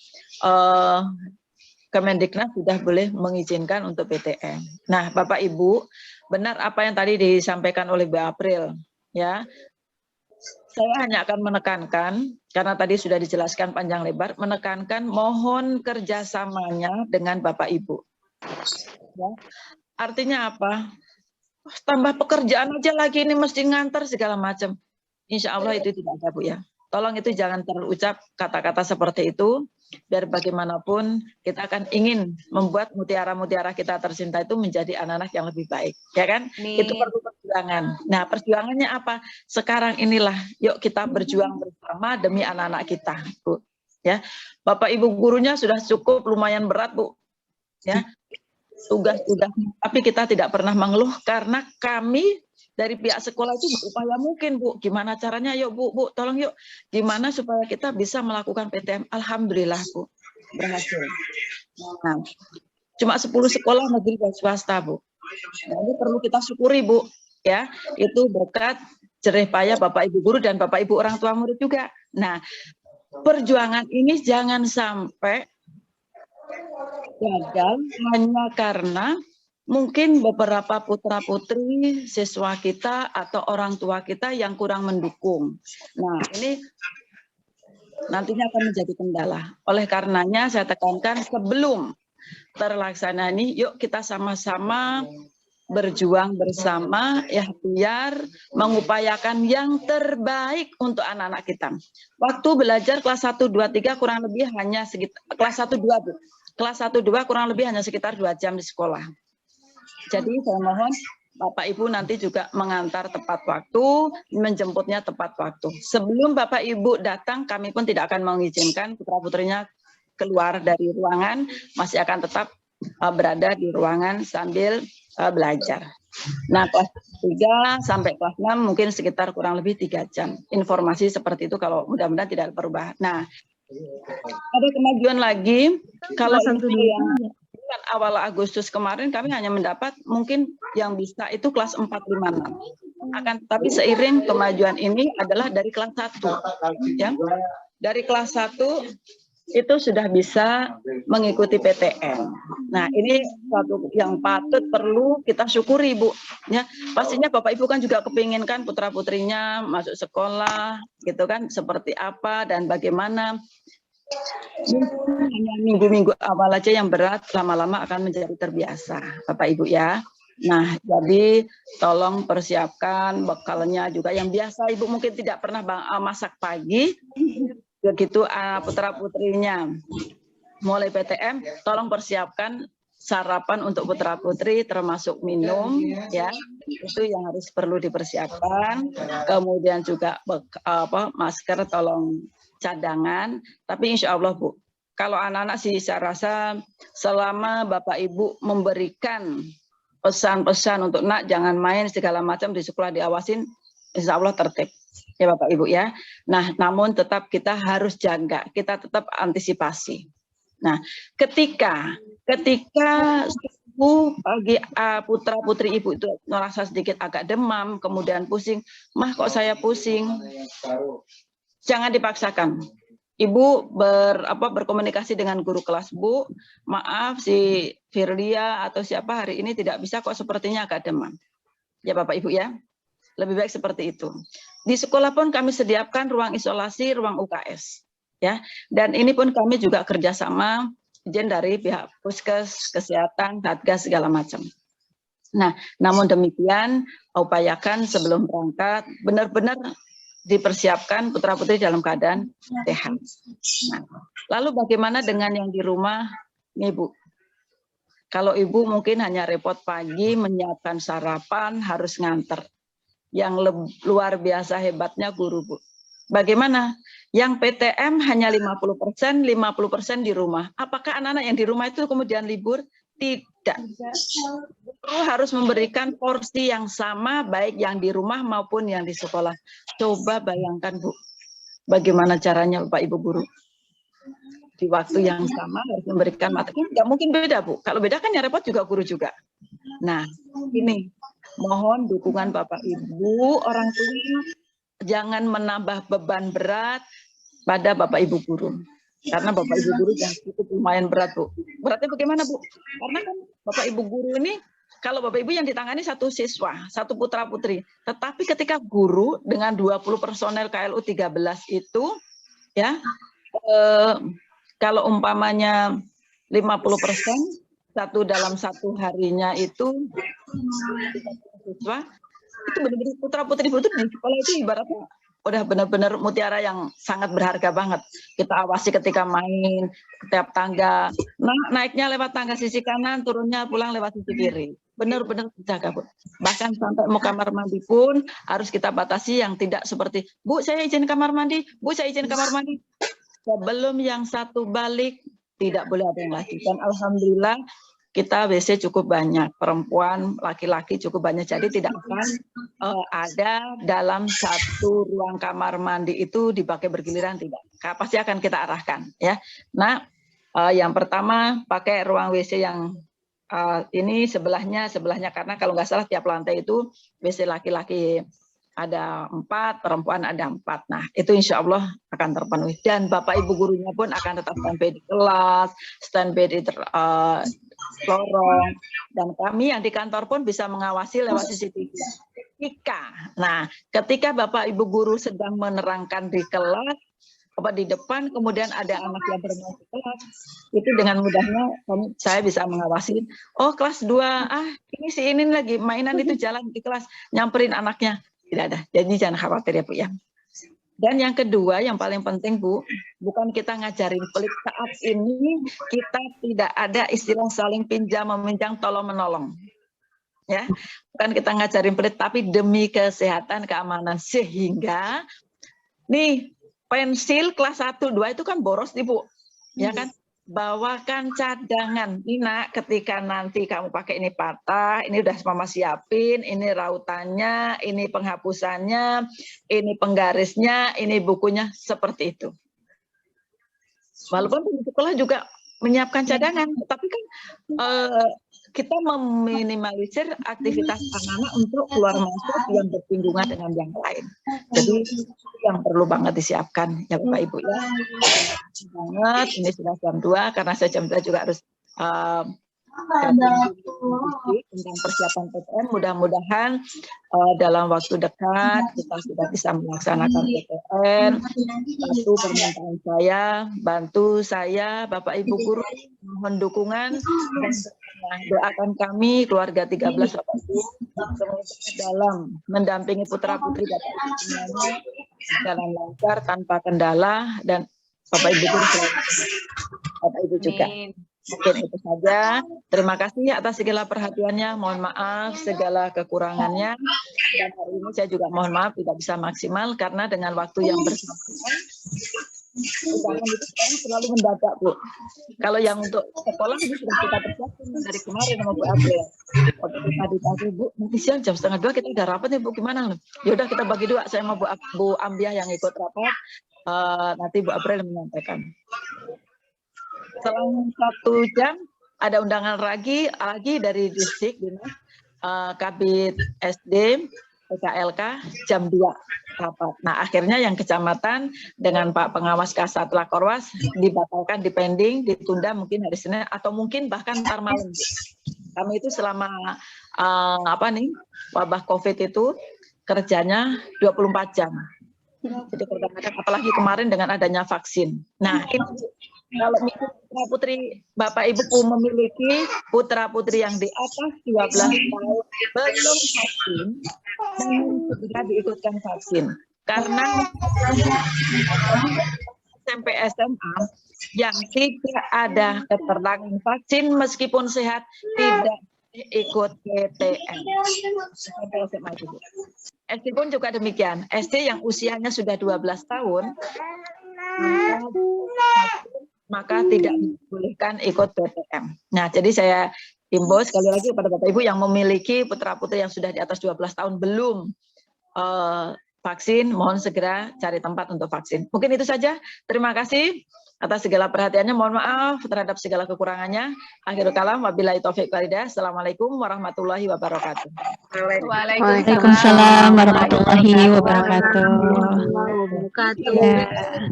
Kemendiknas sudah boleh mengizinkan untuk PTM. Nah, Bapak Ibu, benar apa yang tadi disampaikan oleh Bu April, ya. Saya hanya akan menekankan, karena tadi sudah dijelaskan panjang lebar, menekankan mohon kerjasamanya dengan Bapak Ibu. Ya. Artinya apa? Tambah pekerjaan aja lagi ini mesti nganter segala macam. Insya Allah itu tidak ada Bu ya. Tolong itu jangan terucap kata-kata seperti itu, biar bagaimanapun kita akan ingin membuat mutiara-mutiara kita tercinta itu menjadi anak-anak yang lebih baik, ya kan? Itu perlu perjuangan. Nah, perjuangannya apa? Sekarang inilah, yuk kita berjuang bersama demi anak-anak kita, Bu. Ya, Bapak Ibu gurunya sudah cukup lumayan berat, Bu. Ya, tugas sudah, tapi kita tidak pernah mengeluh karena kami dari pihak sekolah itu berupaya mungkin Bu, gimana caranya, yuk Bu, tolong yuk, gimana supaya kita bisa melakukan PTM. Alhamdulillah Bu, berhasil. Nah, cuma 10 sekolah negeri dan swasta Bu. Nah, ini perlu kita syukuri Bu, ya, itu berkat jerih payah Bapak Ibu guru dan Bapak Ibu orang tua murid juga. Nah, perjuangan ini jangan sampai gagal hanya karena mungkin beberapa putra-putri siswa kita atau orang tua kita yang kurang mendukung. Nah, ini nantinya akan menjadi kendala. Oleh karenanya saya tekankan sebelum terlaksana ini, yuk kita sama-sama berjuang bersama, ikhtiar, mengupayakan yang terbaik untuk anak-anak kita. Waktu belajar kelas 1, 2, 3 kurang lebih hanya sekitar, kelas 1, 2, Bu. Kelas 1, 2 kurang lebih hanya sekitar 2 jam di sekolah. Jadi saya mohon Bapak Ibu nanti juga mengantar tepat waktu, menjemputnya tepat waktu. Sebelum Bapak Ibu datang, kami pun tidak akan mengizinkan putra-putrinya keluar dari ruangan, masih akan tetap berada di ruangan sambil belajar. Nah, kelas 3 sampai kelas 6 mungkin sekitar kurang lebih 3 jam. Informasi seperti itu kalau mudah-mudahan tidak berubah. Nah, ada kemajuan lagi, kalau yang awal Agustus kemarin kami hanya mendapat mungkin yang bisa itu kelas 4, 5, 6. Akan tapi seiring kemajuan ini adalah dari kelas 1 ya. Dari kelas 1 itu sudah bisa mengikuti PTM. Nah, ini satu yang patut perlu kita syukuri Bu ya. Pastinya Bapak Ibu kan juga kepinginkan putra-putrinya masuk sekolah gitu kan, seperti apa dan bagaimana. Hanya minggu-minggu awal aja yang berat, lama-lama akan menjadi terbiasa, Bapak Ibu ya. Nah, jadi tolong persiapkan bekalnya juga yang biasa Ibu mungkin tidak pernah masak pagi, begitu putra-putrinya mulai PTM, tolong persiapkan sarapan untuk putra-putri termasuk minum ya, itu yang harus perlu dipersiapkan. Kemudian juga masker tolong cadangan, tapi insya Allah Bu, kalau anak-anak sih saya rasa selama Bapak Ibu memberikan pesan-pesan untuk nak jangan main segala macam di sekolah diawasin, insya Allah tertib ya Bapak Ibu ya. Nah, namun tetap kita harus jaga, kita tetap antisipasi. Nah, ketika pagi putra-putri Ibu itu merasa sedikit agak demam, kemudian pusing, mah kok saya pusing, jangan dipaksakan. Ibu berkomunikasi dengan guru kelas, Bu, maaf si Firlia atau siapa hari ini tidak bisa kok sepertinya agak demam. Ya Bapak Ibu ya, lebih baik seperti itu. Di sekolah pun kami sediakan ruang isolasi, ruang UKS. Ya, dan ini pun kami juga kerjasama izin dari pihak Puskes, Kesehatan, Satgas segala macam. Nah, namun demikian upayakan sebelum berangkat benar-benar dipersiapkan putra-putri dalam keadaan sehat. Nah, lalu bagaimana dengan yang di rumah, nih Bu? Kalau Ibu mungkin hanya repot pagi menyiapkan sarapan, harus nganter. Yang luar biasa hebatnya guru Bu. Bagaimana? Yang PTM hanya 50%, 50% di rumah. Apakah anak-anak yang di rumah itu kemudian libur? Tidak. Guru harus memberikan porsi yang sama, baik yang di rumah maupun yang di sekolah. Coba bayangkan, Bu, bagaimana caranya Bapak Ibu guru. Di waktu yang sama harus memberikan materi. Nggak mungkin beda, Bu. Kalau beda kan yang repot juga guru juga. Nah, ini mohon dukungan Bapak Ibu, orang tua, jangan menambah beban berat pada Bapak Ibu guru. Karena Bapak Ibu guru yang cukup lumayan berat, Bu. Beratnya bagaimana, Bu? Karena kan Bapak Ibu guru ini, kalau Bapak Ibu yang ditangani satu siswa, satu putra-putri. Tetapi ketika guru dengan 20 personel KLU 13 itu, ya, kalau umpamanya 50%, satu dalam satu harinya itu, siswa, itu benar-benar putra-putri itu di sekolah itu ibaratnya udah benar-benar mutiara yang sangat berharga banget. Kita awasi ketika main, setiap tangga. Nah, naiknya lewat tangga sisi kanan, turunnya pulang lewat sisi kiri. Benar-benar dijaga, Bu. Bahkan sampai mau kamar mandi pun harus kita batasi yang tidak seperti, Bu, saya izin kamar mandi, Bu, saya izin kamar mandi. Sebelum yang satu balik, tidak boleh ada yang lagi. Dan alhamdulillah, kita WC cukup banyak, perempuan, laki-laki cukup banyak, jadi tidak akan ada dalam satu ruang kamar mandi itu dipakai bergiliran, tidak. Pasti akan kita arahkan, ya. Nah, yang pertama pakai ruang WC yang ini sebelahnya karena kalau nggak salah tiap lantai itu WC laki-laki ada 4, perempuan ada 4. Nah, itu insya Allah akan terpenuhi. Dan Bapak Ibu gurunya pun akan tetap standby di kelas, standby di lorong, dan kami yang di kantor pun bisa mengawasi lewat CCTV. Ketika Bapak Ibu guru sedang menerangkan di kelas, di depan, kemudian ada anak yang bermain di kelas, itu dengan mudahnya saya bisa mengawasi. Oh, kelas 2, ini lagi mainan itu jalan di kelas, nyamperin anaknya. Tidak ada, jadi jangan khawatir ya, Bu, ya. Dan yang kedua, yang paling penting, Bu, bukan kita ngajarin pelit. Saat ini kita tidak ada istilah saling pinjam-meminjam, tolong-menolong. Ya, bukan kita ngajarin pelit, tapi demi kesehatan, keamanan. Sehingga, nih, pensil kelas 1, 2 itu kan boros nih, Bu. Ya kan? Bawakan cadangan. Ini, Nak, ketika nanti kamu pakai ini patah, ini udah mama siapin, ini rautannya, ini penghapusannya, ini penggarisnya, ini bukunya, seperti itu. Walaupun di sekolah juga menyiapkan cadangan, tapi kan kita meminimalisir aktivitas anak-anak untuk keluar masuk yang bersinggungan dengan yang lain. Jadi yang perlu banget disiapkan ya Bapak Ibu ya. Banget, ini sudah jam 2 karena saya jam 2 juga harus tentang persiapan PTM. Mudah-mudahan dalam waktu dekat kita sudah bisa melaksanakan PTM. Satu permintaan saya, bantu saya Bapak Ibu guru, mohon dukungan dan doakan kami keluarga 13 Bapak Ibu dalam mendampingi putra putri Bapak Ibu semuanya jalan lancar tanpa kendala, dan Bapak Ibu guru Bapak Ibu juga. Mungkin itu saja. Terima kasih atas segala perhatiannya. Mohon maaf segala kekurangannya. Dan hari ini saya juga mohon maaf tidak bisa maksimal karena dengan waktu yang bersamaan. Undangan itu sekarang selalu mendadak, Bu. Kalau yang untuk sekolah ini sudah kita persiapkan dari kemarin sama Bu April. Waktu tadi pagi, Bu, nanti siang jam 1:30 kita udah rapat nih, Bu. Gimana? Ya udah kita bagi 2. Saya sama Bu Ambiah yang ikut rapat. Nanti Bu April menyampaikan. Selang 1 jam ada undangan lagi dari distrik Kabid SD PKLK jam 2 rapat. Nah, akhirnya yang kecamatan dengan Pak Pengawas Kasat Lakorwas dibatalkan, dipending, ditunda mungkin hari Senin atau mungkin bahkan ntar malam. Kami itu selama wabah COVID itu kerjanya 24 jam. Jadi kadang-kadang apalagi kemarin dengan adanya vaksin. Nah, ini kalau putra putri Bapak Ibu memiliki putra putri yang di atas 12 tahun belum vaksin, segera diikutkan vaksin. Karena SMP SMA yang tidak ada keterangan vaksin meskipun sehat tidak ikut PTM. SD pun juga demikian. SD yang usianya sudah 12 tahun, maka tidak dibolehkan ikut PTM. Nah, jadi saya himbau sekali lagi kepada Bapak Ibu yang memiliki putra-putri yang sudah di atas 12 tahun belum vaksin, mohon segera cari tempat untuk vaksin. Mungkin itu saja. Terima kasih atas segala perhatiannya. Mohon maaf terhadap segala kekurangannya. Akhirul kalam, wabillahi taufiq wal hidayah. Assalamualaikum warahmatullahi wabarakatuh. Waalaikumsalam warahmatullahi wabarakatuh. Ya,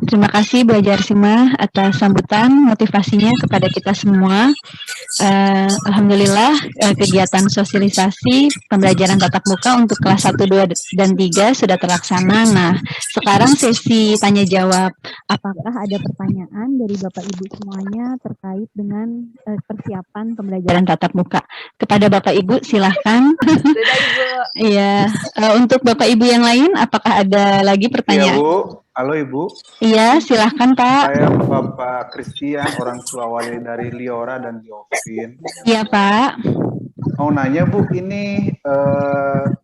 terima kasih Bu Haji Arsimah atas sambutan motivasinya kepada kita semua. Alhamdulillah kegiatan sosialisasi pembelajaran tatap muka untuk kelas 1, 2, dan 3 sudah terlaksana. Nah, sekarang sesi tanya jawab. Apakah ada pertanyaan dari Bapak Ibu semuanya terkait dengan persiapan pembelajaran tatap muka? Kepada Bapak Ibu silahkan. Sudah Ibu. Iya, untuk Bapak Ibu yang lain, apakah ada lagi pertanyaan? Iya Bu, halo Ibu. Iya, silahkan Pak. Saya Bapak Christian, orang tua wali dari Liora dan Diovin. Iya Pak. Mau nanya Bu, ini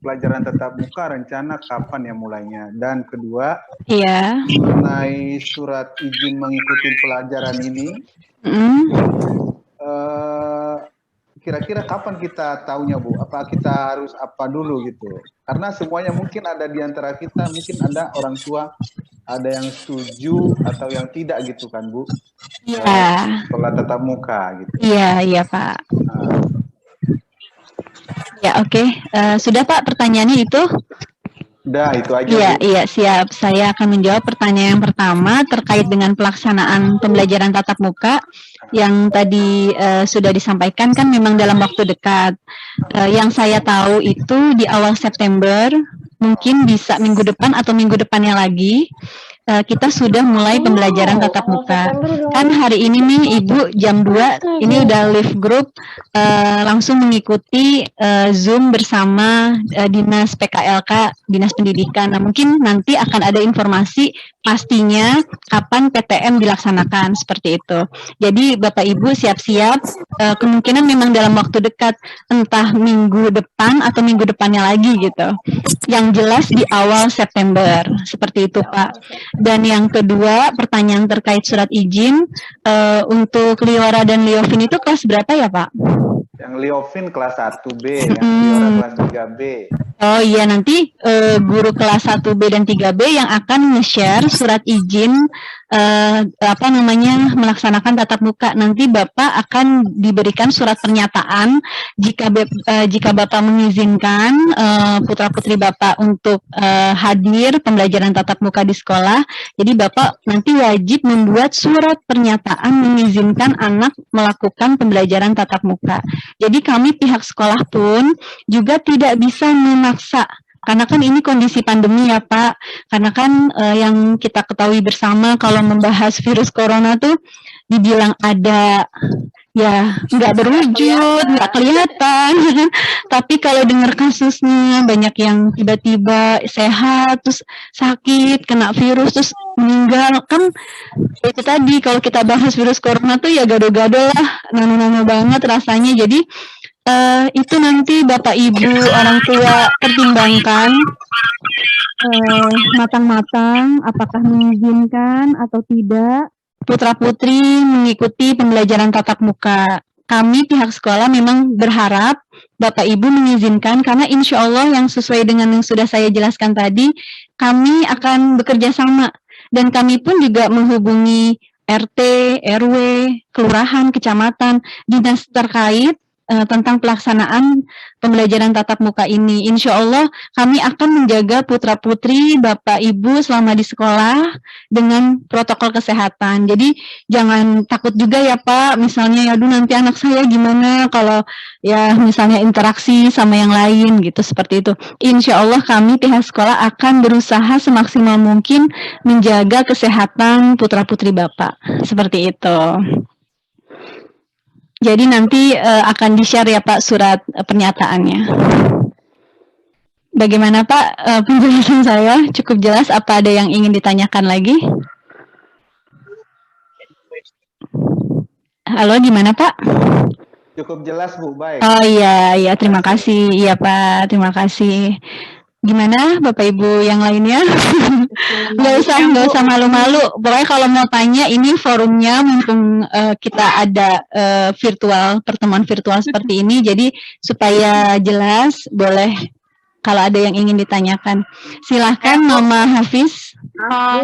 pelajaran tatap muka rencana kapan ya mulainya? Dan kedua, Iya. mengenai surat izin mengikuti pelajaran ini, kira-kira kapan kita tahunya Bu? Apa kita harus apa dulu gitu? Karena semuanya mungkin ada di antara kita, mungkin ada orang tua, ada yang setuju atau yang tidak gitu kan Bu? Iya. Sekolah tatap muka gitu. Iya Pak. Ya oke. Sudah Pak pertanyaannya itu? Udah itu aja. Iya, Bu. iya siap. Saya akan menjawab pertanyaan yang pertama terkait dengan pelaksanaan pembelajaran tatap muka yang tadi sudah disampaikan kan memang dalam waktu dekat. Yang saya tahu itu di awal September, mungkin bisa minggu depan atau minggu depannya lagi. Kita sudah mulai pembelajaran tatap muka. Kan hari ini nih Ibu jam 2 ini udah live group langsung mengikuti Zoom bersama Dinas PKLK, Dinas Pendidikan. Nah, mungkin nanti akan ada informasi pastinya kapan PTM dilaksanakan seperti itu. Jadi Bapak Ibu siap-siap, kemungkinan memang dalam waktu dekat, entah minggu depan atau minggu depannya lagi gitu. Yang jelas di awal September, seperti itu Pak. Dan yang kedua, pertanyaan terkait surat izin untuk Liora dan Liovin itu kelas berapa ya Pak? Yang Liovin kelas 1B, yang Liora kelas 3B. Oh iya, nanti guru kelas 1B dan 3B yang akan nge-share surat izin melaksanakan tatap muka. Nanti Bapak akan diberikan surat pernyataan jika Bapak mengizinkan putra-putri Bapak untuk hadir pembelajaran tatap muka di sekolah. Jadi Bapak nanti wajib membuat surat pernyataan mengizinkan anak melakukan pembelajaran tatap muka. Jadi kami pihak sekolah pun juga tidak bisa memaksa, karena kan ini kondisi pandemi ya Pak, karena kan yang kita ketahui bersama kalau membahas virus corona tuh dibilang ada, ya nggak berwujud, nggak kelihatan. Tapi kalau dengar kasusnya banyak yang tiba-tiba sehat, terus sakit, kena virus, terus meninggal, kan itu tadi kalau kita bahas virus corona tuh ya gado-gado lah, nano-nano banget rasanya. Jadi itu nanti Bapak Ibu orang tua pertimbangkan matang-matang apakah mengizinkan atau tidak putra-putri mengikuti pembelajaran tatap muka. Kami pihak sekolah memang berharap Bapak Ibu mengizinkan, karena insya Allah yang sesuai dengan yang sudah saya jelaskan tadi, kami akan bekerja sama dan kami pun juga menghubungi RT, RW, kelurahan, kecamatan, dinas terkait tentang pelaksanaan pembelajaran tatap muka ini. Insya Allah kami akan menjaga putra-putri Bapak Ibu selama di sekolah dengan protokol kesehatan. Jadi jangan takut juga ya Pak, misalnya aduh nanti anak saya gimana kalau ya misalnya interaksi sama yang lain gitu, seperti itu. Insya Allah kami pihak sekolah akan berusaha semaksimal mungkin menjaga kesehatan putra-putri Bapak. Seperti itu. Jadi nanti akan di-share ya Pak surat pernyataannya. Bagaimana Pak penjelasan saya? Cukup jelas? Apa ada yang ingin ditanyakan lagi? Halo, gimana Pak? Cukup jelas Bu, baik. Oh iya, iya terima kasih. Iya Pak, terima kasih. Gimana Bapak Ibu yang lainnya? Nggak usah malu-malu. Pokoknya kalau mau tanya ini forumnya mumpung kita ada pertemuan virtual seperti ini, jadi supaya jelas boleh kalau ada yang ingin ditanyakan. Silahkan Mama Hafiz.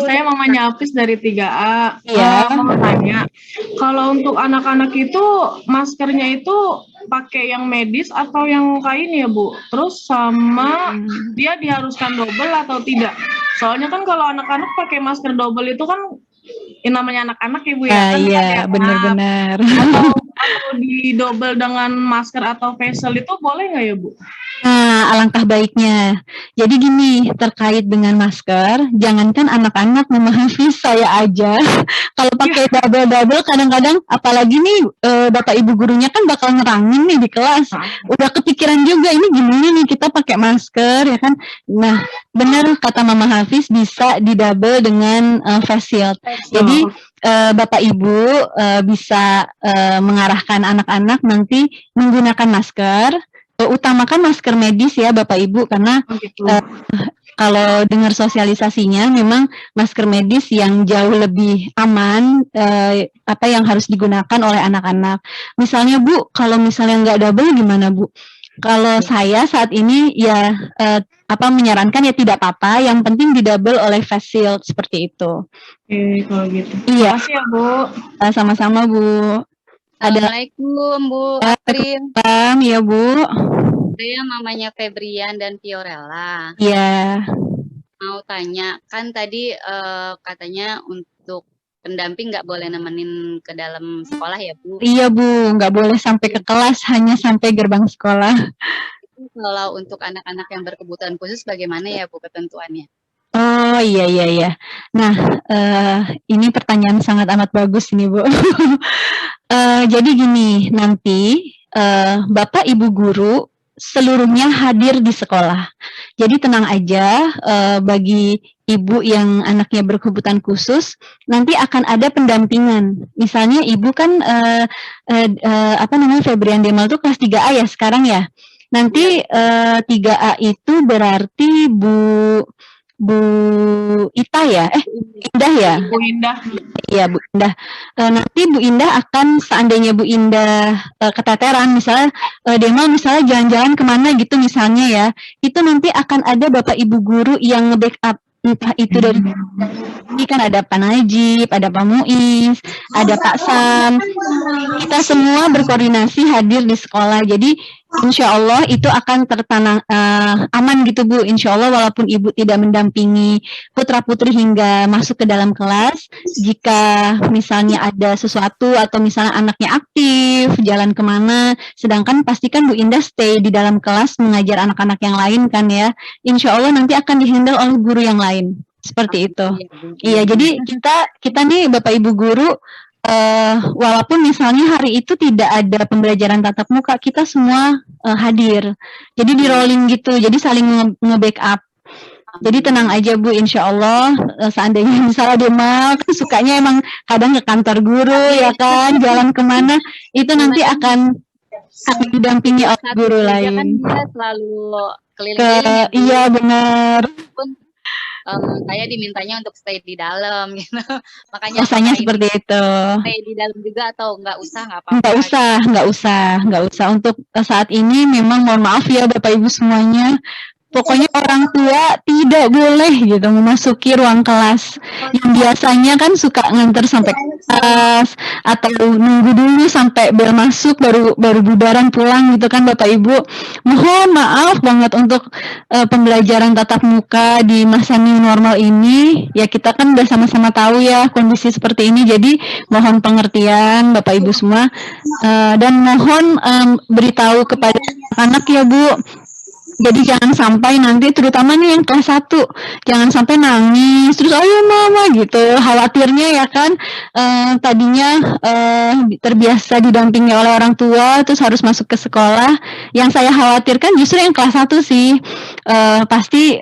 Saya mamanya Hafiz dari 3A. Iya. Mau tanya, kalau untuk anak-anak itu maskernya itu pakai yang medis atau yang kain ya Bu? Terus sama dia diharuskan double atau tidak? Soalnya kan kalau anak-anak pakai masker double itu kan namanya anak-anak ya Bu ya. Kan Iya, ada benar-benar. atau di double dengan masker atau facial itu boleh nggak ya Bu? Nah, alangkah baiknya. Jadi gini, terkait dengan masker, jangankan anak-anak, Mama Hafiz, saya aja. Kalau pakai double-double, kadang-kadang, apalagi nih, Bapak Ibu gurunya kan bakal ngerangin nih di kelas. Udah kepikiran juga, ini gimana nih kita pakai masker, ya kan? Nah, benar kata Mama Hafiz, bisa di-double dengan face shield. Jadi, Bapak Ibu bisa mengarahkan anak-anak nanti menggunakan masker, utamakan masker medis ya Bapak Ibu, karena kalau dengar sosialisasinya memang masker medis yang jauh lebih aman, apa yang harus digunakan oleh anak-anak. Misalnya Bu, kalau misalnya nggak double gimana Bu? Kalau saya saat ini ya menyarankan ya tidak apa-apa, yang penting di double oleh face shield seperti itu. Oke, kalau gitu. Iya. Terima kasih ya Bu. Sama-sama Bu. Ada Assalamualaikum Bu Aprin. ya Bu. Saya mamanya Febrian dan Fiorella. Iya. Mau tanya, kan tadi katanya untuk pendamping nggak boleh nemenin ke dalam sekolah ya Bu? Iya Bu, nggak boleh sampai ke kelas, hanya sampai gerbang sekolah. Kalau untuk anak-anak yang berkebutuhan khusus bagaimana ya Bu ketentuannya? Oh iya. Nah, ini pertanyaan sangat amat bagus ini Bu. Jadi gini, nanti Bapak Ibu guru seluruhnya hadir di sekolah. Jadi tenang aja, bagi ibu yang anaknya berkebutuhan khusus, nanti akan ada pendampingan. Misalnya ibu kan Febrian Demal tuh kelas 3A ya sekarang ya. Nanti 3A itu berarti Bu Ita ya? Indah ya? Bu Indah. Iya Bu Indah. Nanti Bu Indah akan, seandainya Bu Indah keteteran, misalnya Demal misalnya jalan-jalan kemana gitu misalnya ya, itu nanti akan ada Bapak Ibu guru yang nge-backup. Entah itu dari ini kan ada Pak Najib, ada Pak Muiz, ada Pak Sam. Kita semua berkoordinasi hadir di sekolah. Jadi insya Allah itu akan tertanam aman gitu Bu. Insya Allah walaupun Ibu tidak mendampingi putra-putri hingga masuk ke dalam kelas, jika misalnya ada sesuatu atau misalnya anaknya aktif, jalan kemana, sedangkan pastikan Bu Indah stay di dalam kelas mengajar anak-anak yang lain kan ya. Insya Allah nanti akan dihandle oleh guru yang lain. Seperti itu. Iya, jadi kita nih Bapak Ibu guru, walaupun misalnya hari itu tidak ada pembelajaran tatap muka, kita semua hadir. Jadi di rolling gitu, jadi saling nge-backup. Jadi tenang aja Bu, insya Allah seandainya misalnya Demal kan sukanya emang kadang ke kantor guru ya kan, jalan kemana, itu nanti akan didampingi oleh guru lain. Kan dia selalu keliling-keliling. Iya benar. Saya dimintanya untuk stay di dalam gitu. Makanya rasanya seperti itu. Stay di dalam juga atau nggak usah, nggak apa-apa. Nggak usah. Untuk saat ini memang mohon maaf ya Bapak Ibu semuanya. Pokoknya orang tua tidak boleh gitu memasuki ruang kelas. Yang biasanya kan suka nganter sampai kelas atau nunggu dulu sampai bel masuk baru bubaran pulang gitu kan Bapak Ibu. Mohon maaf banget untuk pembelajaran tatap muka di masa new normal ini. Ya kita kan udah sama-sama tahu ya kondisi seperti ini. Jadi mohon pengertian Bapak Ibu semua, dan mohon beritahu kepada anak ya Bu. Jadi jangan sampai nanti, terutama nih yang kelas 1, jangan sampai nangis, terus ayo mama gitu, khawatirnya ya kan, tadinya terbiasa didampingi oleh orang tua, terus harus masuk ke sekolah. Yang saya khawatirkan justru yang kelas 1 sih, pasti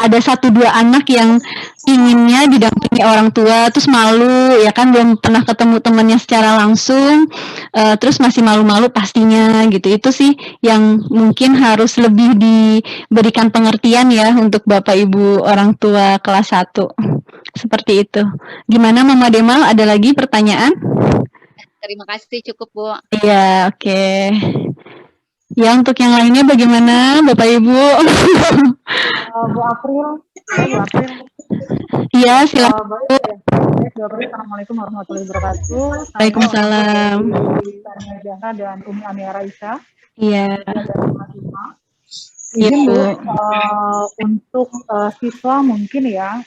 ada 1-2 anak yang inginnya didampingi orang tua, terus malu, ya kan belum pernah ketemu temannya secara langsung, terus masih malu-malu pastinya gitu. Itu sih yang mungkin harus lebih diberikan pengertian ya untuk Bapak Ibu orang tua kelas 1. Seperti itu. Gimana Mama Demal, ada lagi pertanyaan? Terima kasih, cukup Bu. Iya, oke. Ya, untuk yang lainnya bagaimana Bapak Ibu? Bu April. Bu April. Iya, silakan. Baik, Bu April. Assalamualaikum warahmatullahi wabarakatuh. Waalaikumsalam. Saya Zahra dan Umi Amira Aisyah. Iya. Dari kelas 5. Iya, Izin Bu. Bu, untuk siswa mungkin ya,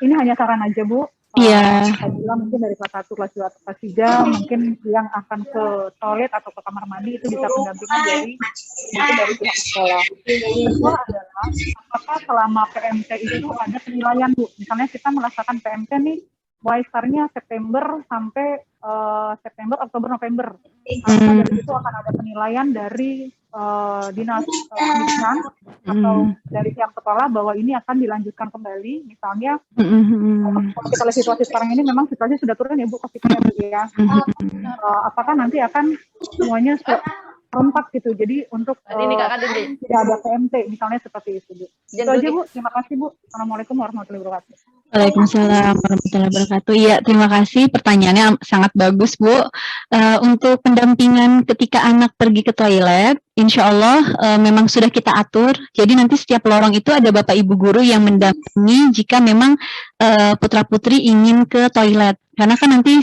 ini hanya saran aja Bu. Iya. Saya bilang mungkin dari kelas 1, kelas 2, kelas 3, mungkin yang akan ke toilet atau ke kamar mandi itu bisa pendampingan dari pihak sekolah. Kedua adalah, apakah selama PMT itu ada penilaian Bu? Misalnya kita melaksanakan PMT nih, mulai startnya September sampai September, Oktober, November. Apakah dari situ akan ada penilaian dari dinas pendidikan atau dari pihak sekolah bahwa ini akan dilanjutkan kembali, misalnya kalau kita lihat situasi sekarang ini memang situasi sudah turun ya Bu, COVID-nya ya. Apakah nanti akan semuanya serempak gitu, jadi untuk tidak ada PMT misalnya seperti itu Bu. Itu aja Bu, terima kasih Bu. Assalamualaikum warahmatullahi wabarakatuh. Waalaikumsalam warahmatullahi wabarakatuh. Iya, terima kasih. Pertanyaannya sangat bagus, Bu. Untuk pendampingan ketika anak pergi ke toilet, insya Allah memang sudah kita atur. Jadi nanti setiap lorong itu ada Bapak Ibu guru yang mendampingi jika memang putra-putri ingin ke toilet. Karena kan nanti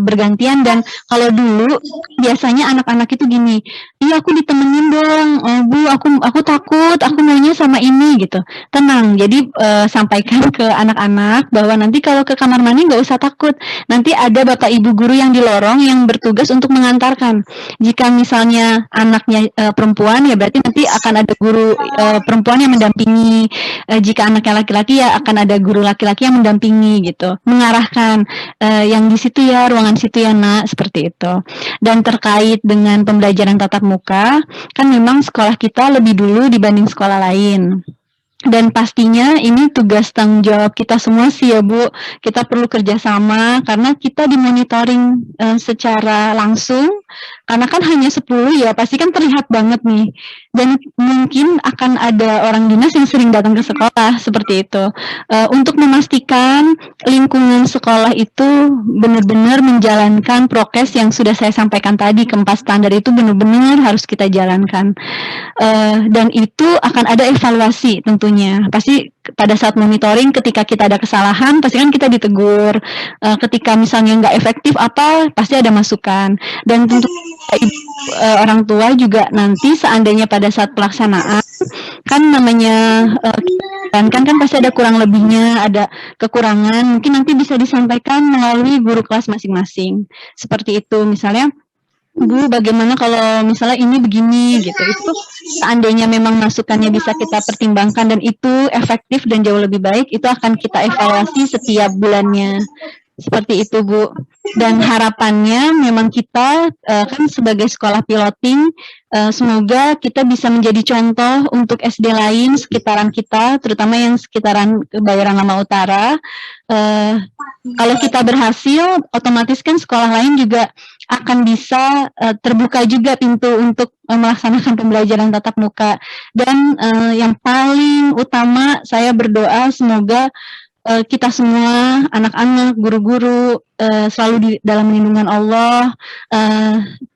bergantian, dan kalau dulu biasanya anak-anak itu gini, iya aku ditemenin dong, Bu, aku takut, aku maunya sama ini gitu. Tenang, jadi sampaikan ke anak-anak bahwa nanti kalau ke kamar mandi nggak usah takut. Nanti ada Bapak Ibu guru yang di lorong yang bertugas untuk mengantarkan. Jika misalnya anaknya perempuan, ya berarti nanti akan ada guru perempuan yang mendampingi. Jika anaknya laki-laki, ya akan ada guru laki-laki yang mendampingi gitu, mengarahkan. Yang di situ ya, ruangan situ ya Nak, seperti itu. Dan terkait dengan pembelajaran tatap muka, kan memang sekolah kita lebih dulu dibanding sekolah lain. Dan pastinya ini tugas tanggung jawab kita semua sih ya Bu. Kita perlu kerjasama karena kita dimonitoring secara langsung. Karena kan hanya 10 ya, pasti kan terlihat banget nih. Dan mungkin akan ada orang dinas yang sering datang ke sekolah, seperti itu. Untuk memastikan lingkungan sekolah itu benar-benar menjalankan prokes yang sudah saya sampaikan tadi, ke 4 standar itu benar-benar harus kita jalankan. Dan itu akan ada evaluasi tentunya. Pasti pada saat monitoring ketika kita ada kesalahan, pasti kan kita ditegur. Ketika misalnya nggak efektif apa, pasti ada masukan. Dan tentu orang tua juga nanti seandainya pada saat pelaksanaan, kan namanya kan pasti ada kurang lebihnya, ada kekurangan, mungkin nanti bisa disampaikan melalui guru kelas masing-masing. Seperti itu, misalnya, Bu, bagaimana kalau misalnya ini begini gitu, itu seandainya memang masukannya bisa kita pertimbangkan dan itu efektif dan jauh lebih baik, itu akan kita evaluasi setiap bulannya. Seperti itu Bu. Dan harapannya memang kita kan sebagai sekolah piloting, semoga kita bisa menjadi contoh untuk SD lain sekitaran kita, terutama yang sekitaran Kebayoran Lama Utara. Kalau kita berhasil, otomatis kan sekolah lain juga akan bisa terbuka juga pintu untuk melaksanakan pembelajaran tatap muka. Dan yang paling utama saya berdoa semoga kita semua, anak-anak, guru-guru, selalu di dalam lindungan Allah,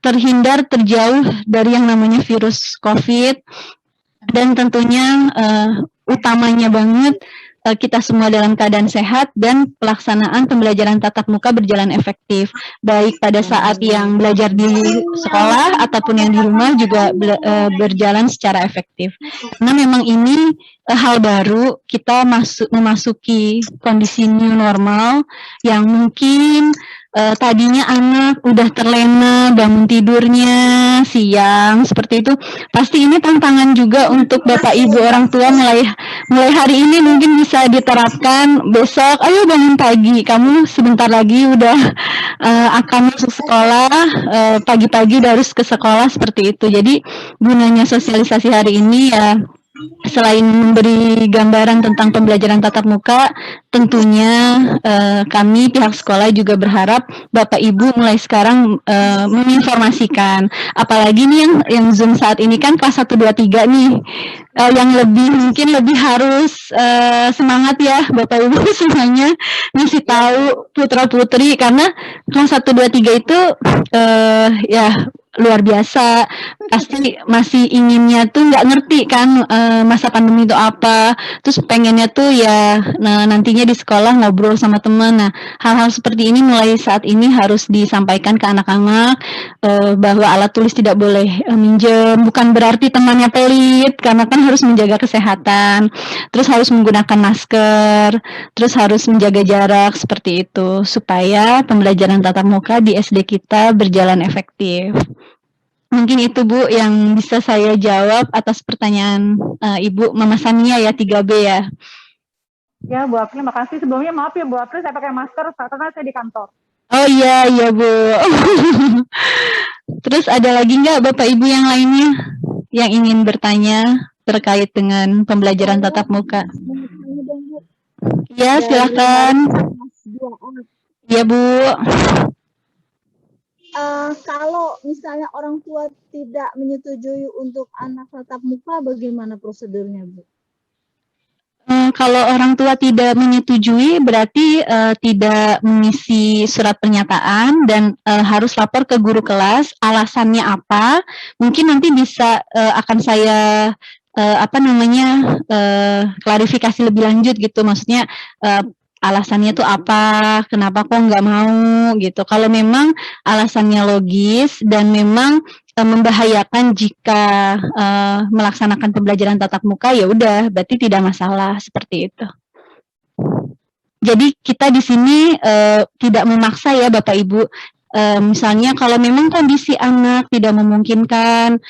terjauh dari yang namanya virus COVID, dan tentunya utamanya banget kita semua dalam keadaan sehat dan pelaksanaan pembelajaran tatap muka berjalan efektif, baik pada saat yang belajar di sekolah ataupun yang di rumah juga berjalan secara efektif. Karena memang ini hal baru, kita memasuki kondisi new normal yang mungkin tadinya anak udah terlena bangun tidurnya siang seperti itu. Pasti ini tantangan juga untuk Bapak Ibu orang tua, mulai hari ini mungkin bisa diterapkan. Besok ayo bangun pagi, kamu sebentar lagi udah akan masuk sekolah, pagi-pagi udah harus ke sekolah, seperti itu. Jadi gunanya sosialisasi hari ini ya selain memberi gambaran tentang pembelajaran tatap muka, tentunya kami pihak sekolah juga berharap Bapak Ibu mulai sekarang menginformasikan. Apalagi nih yang Zoom saat ini kan kelas 1, 2, 3 nih, yang mungkin lebih harus semangat ya Bapak Ibu semuanya ngasih tahu putra-putri, karena kelas 1, 2, 3 itu ya luar biasa, pasti masih inginnya tuh nggak ngerti kan masa pandemi itu apa, terus pengennya tuh ya nantinya di sekolah ngobrol sama teman. Nah, hal-hal seperti ini mulai saat ini harus disampaikan ke anak-anak, bahwa alat tulis tidak boleh minjem, bukan berarti temannya pelit, karena kan harus menjaga kesehatan, terus harus menggunakan masker, terus harus menjaga jarak, seperti itu, supaya pembelajaran tatap muka di SD kita berjalan efektif. Mungkin itu Bu yang bisa saya jawab atas pertanyaan Ibu Mama Sania ya, 3B ya. Ya Bu April, makasih. Sebelumnya maaf ya Bu April, saya pakai masker karena saya di kantor. Oh iya Bu. Terus ada lagi nggak Bapak Ibu yang lainnya yang ingin bertanya terkait dengan pembelajaran tatap muka? Ya silakan. Ya Bu. Kalau misalnya orang tua tidak menyetujui untuk anak tatap muka, bagaimana prosedurnya, Bu? Kalau orang tua tidak menyetujui, berarti tidak mengisi surat pernyataan dan harus lapor ke guru kelas. Alasannya apa? Mungkin nanti bisa akan saya klarifikasi lebih lanjut gitu. Maksudnya alasannya tuh apa, kenapa kok nggak mau gitu. Kalau memang alasannya logis dan memang membahayakan jika melaksanakan pembelajaran tatap muka, ya udah berarti tidak masalah, seperti itu. Jadi kita di sini tidak memaksa ya Bapak Ibu. Misalnya kalau memang kondisi anak tidak memungkinkan,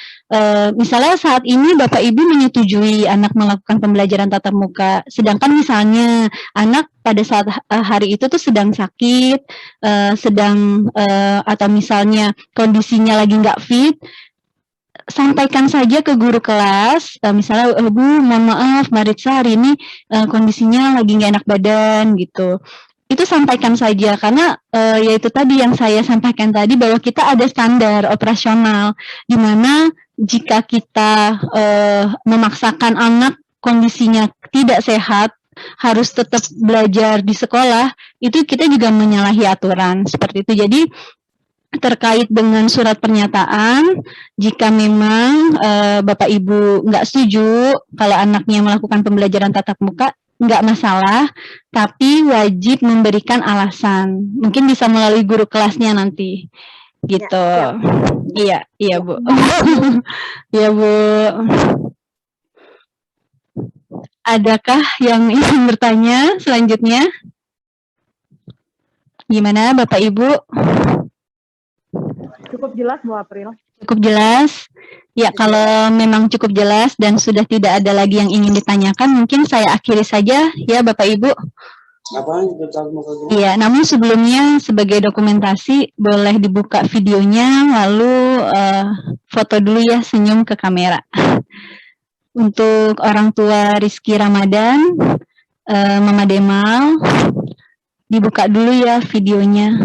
misalnya saat ini Bapak Ibu menyetujui anak melakukan pembelajaran tatap muka, sedangkan misalnya anak pada saat hari itu tuh sedang sakit, atau misalnya kondisinya lagi nggak fit, sampaikan saja ke guru kelas, misalnya Bu mohon maaf Maritza hari ini kondisinya lagi nggak enak badan gitu. Itu sampaikan saja, karena yaitu tadi yang saya sampaikan tadi, bahwa kita ada standar operasional di mana jika kita memaksakan anak kondisinya tidak sehat harus tetap belajar di sekolah, itu kita juga menyalahi aturan seperti itu. Jadi terkait dengan surat pernyataan, jika memang Bapak Ibu nggak setuju kalau anaknya melakukan pembelajaran tatap muka, nggak masalah, tapi wajib memberikan alasan. Mungkin bisa melalui guru kelasnya nanti, gitu. Iya Bu. Iya Bu. Adakah yang ingin bertanya selanjutnya? Gimana Bapak Ibu? Cukup jelas Bu April. Cukup jelas? Ya, kalau memang cukup jelas dan sudah tidak ada lagi yang ingin ditanyakan, mungkin saya akhiri saja ya Bapak Ibu. Iya, namun sebelumnya sebagai dokumentasi boleh dibuka videonya, lalu foto dulu ya, senyum ke kamera. Untuk orang tua Rizky Ramadan, Mama Demal, dibuka dulu ya videonya.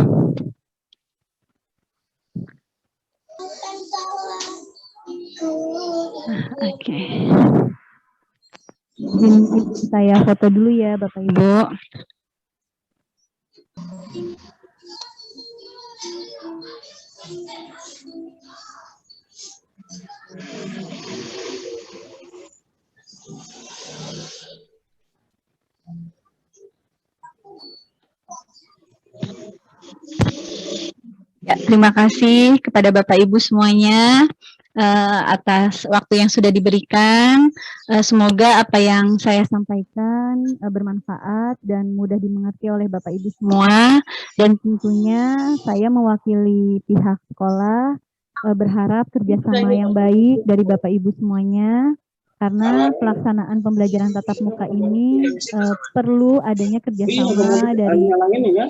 Oke. Saya foto dulu ya Bapak Ibu. Ya, terima kasih kepada Bapak Ibu semuanya atas waktu yang sudah diberikan. Semoga apa yang saya sampaikan bermanfaat dan mudah dimengerti oleh Bapak Ibu semua. Dan tentunya saya mewakili pihak sekolah berharap kerjasama yang baik dari Bapak Ibu semuanya. Karena pelaksanaan pembelajaran tatap muka ini perlu adanya kerjasama dari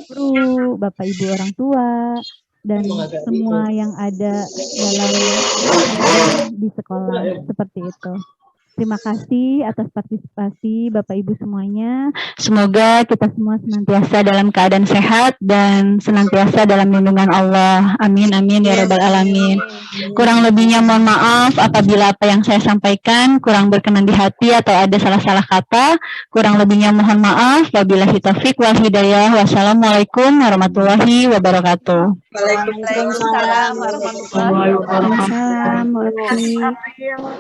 guru, Bapak Ibu orang tua, dan semua yang ada dalam di sekolah, seperti itu. Terima kasih atas partisipasi Bapak Ibu semuanya. Semoga kita semua senantiasa dalam keadaan sehat dan senantiasa dalam lindungan Allah. Amin, amin ya rabbal alamin. Kurang lebihnya mohon maaf apabila apa yang saya sampaikan kurang berkenan di hati atau ada salah-salah kata. Kurang lebihnya mohon maaf. Wabillahi taufik wal hidayah. Wassalamualaikum warahmatullahi wabarakatuh. Waalaikumsalam warahmatullahi wabarakatuh.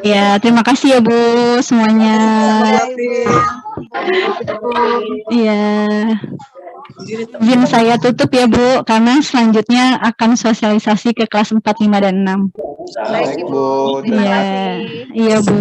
Ya, terima kasih ya Bu semuanya. Iya. Izin saya tutup ya Bu, karena selanjutnya akan sosialisasi ke kelas 4, 5, dan 6. Baik, Ibu. Terima Iya, kasih. iya Bu.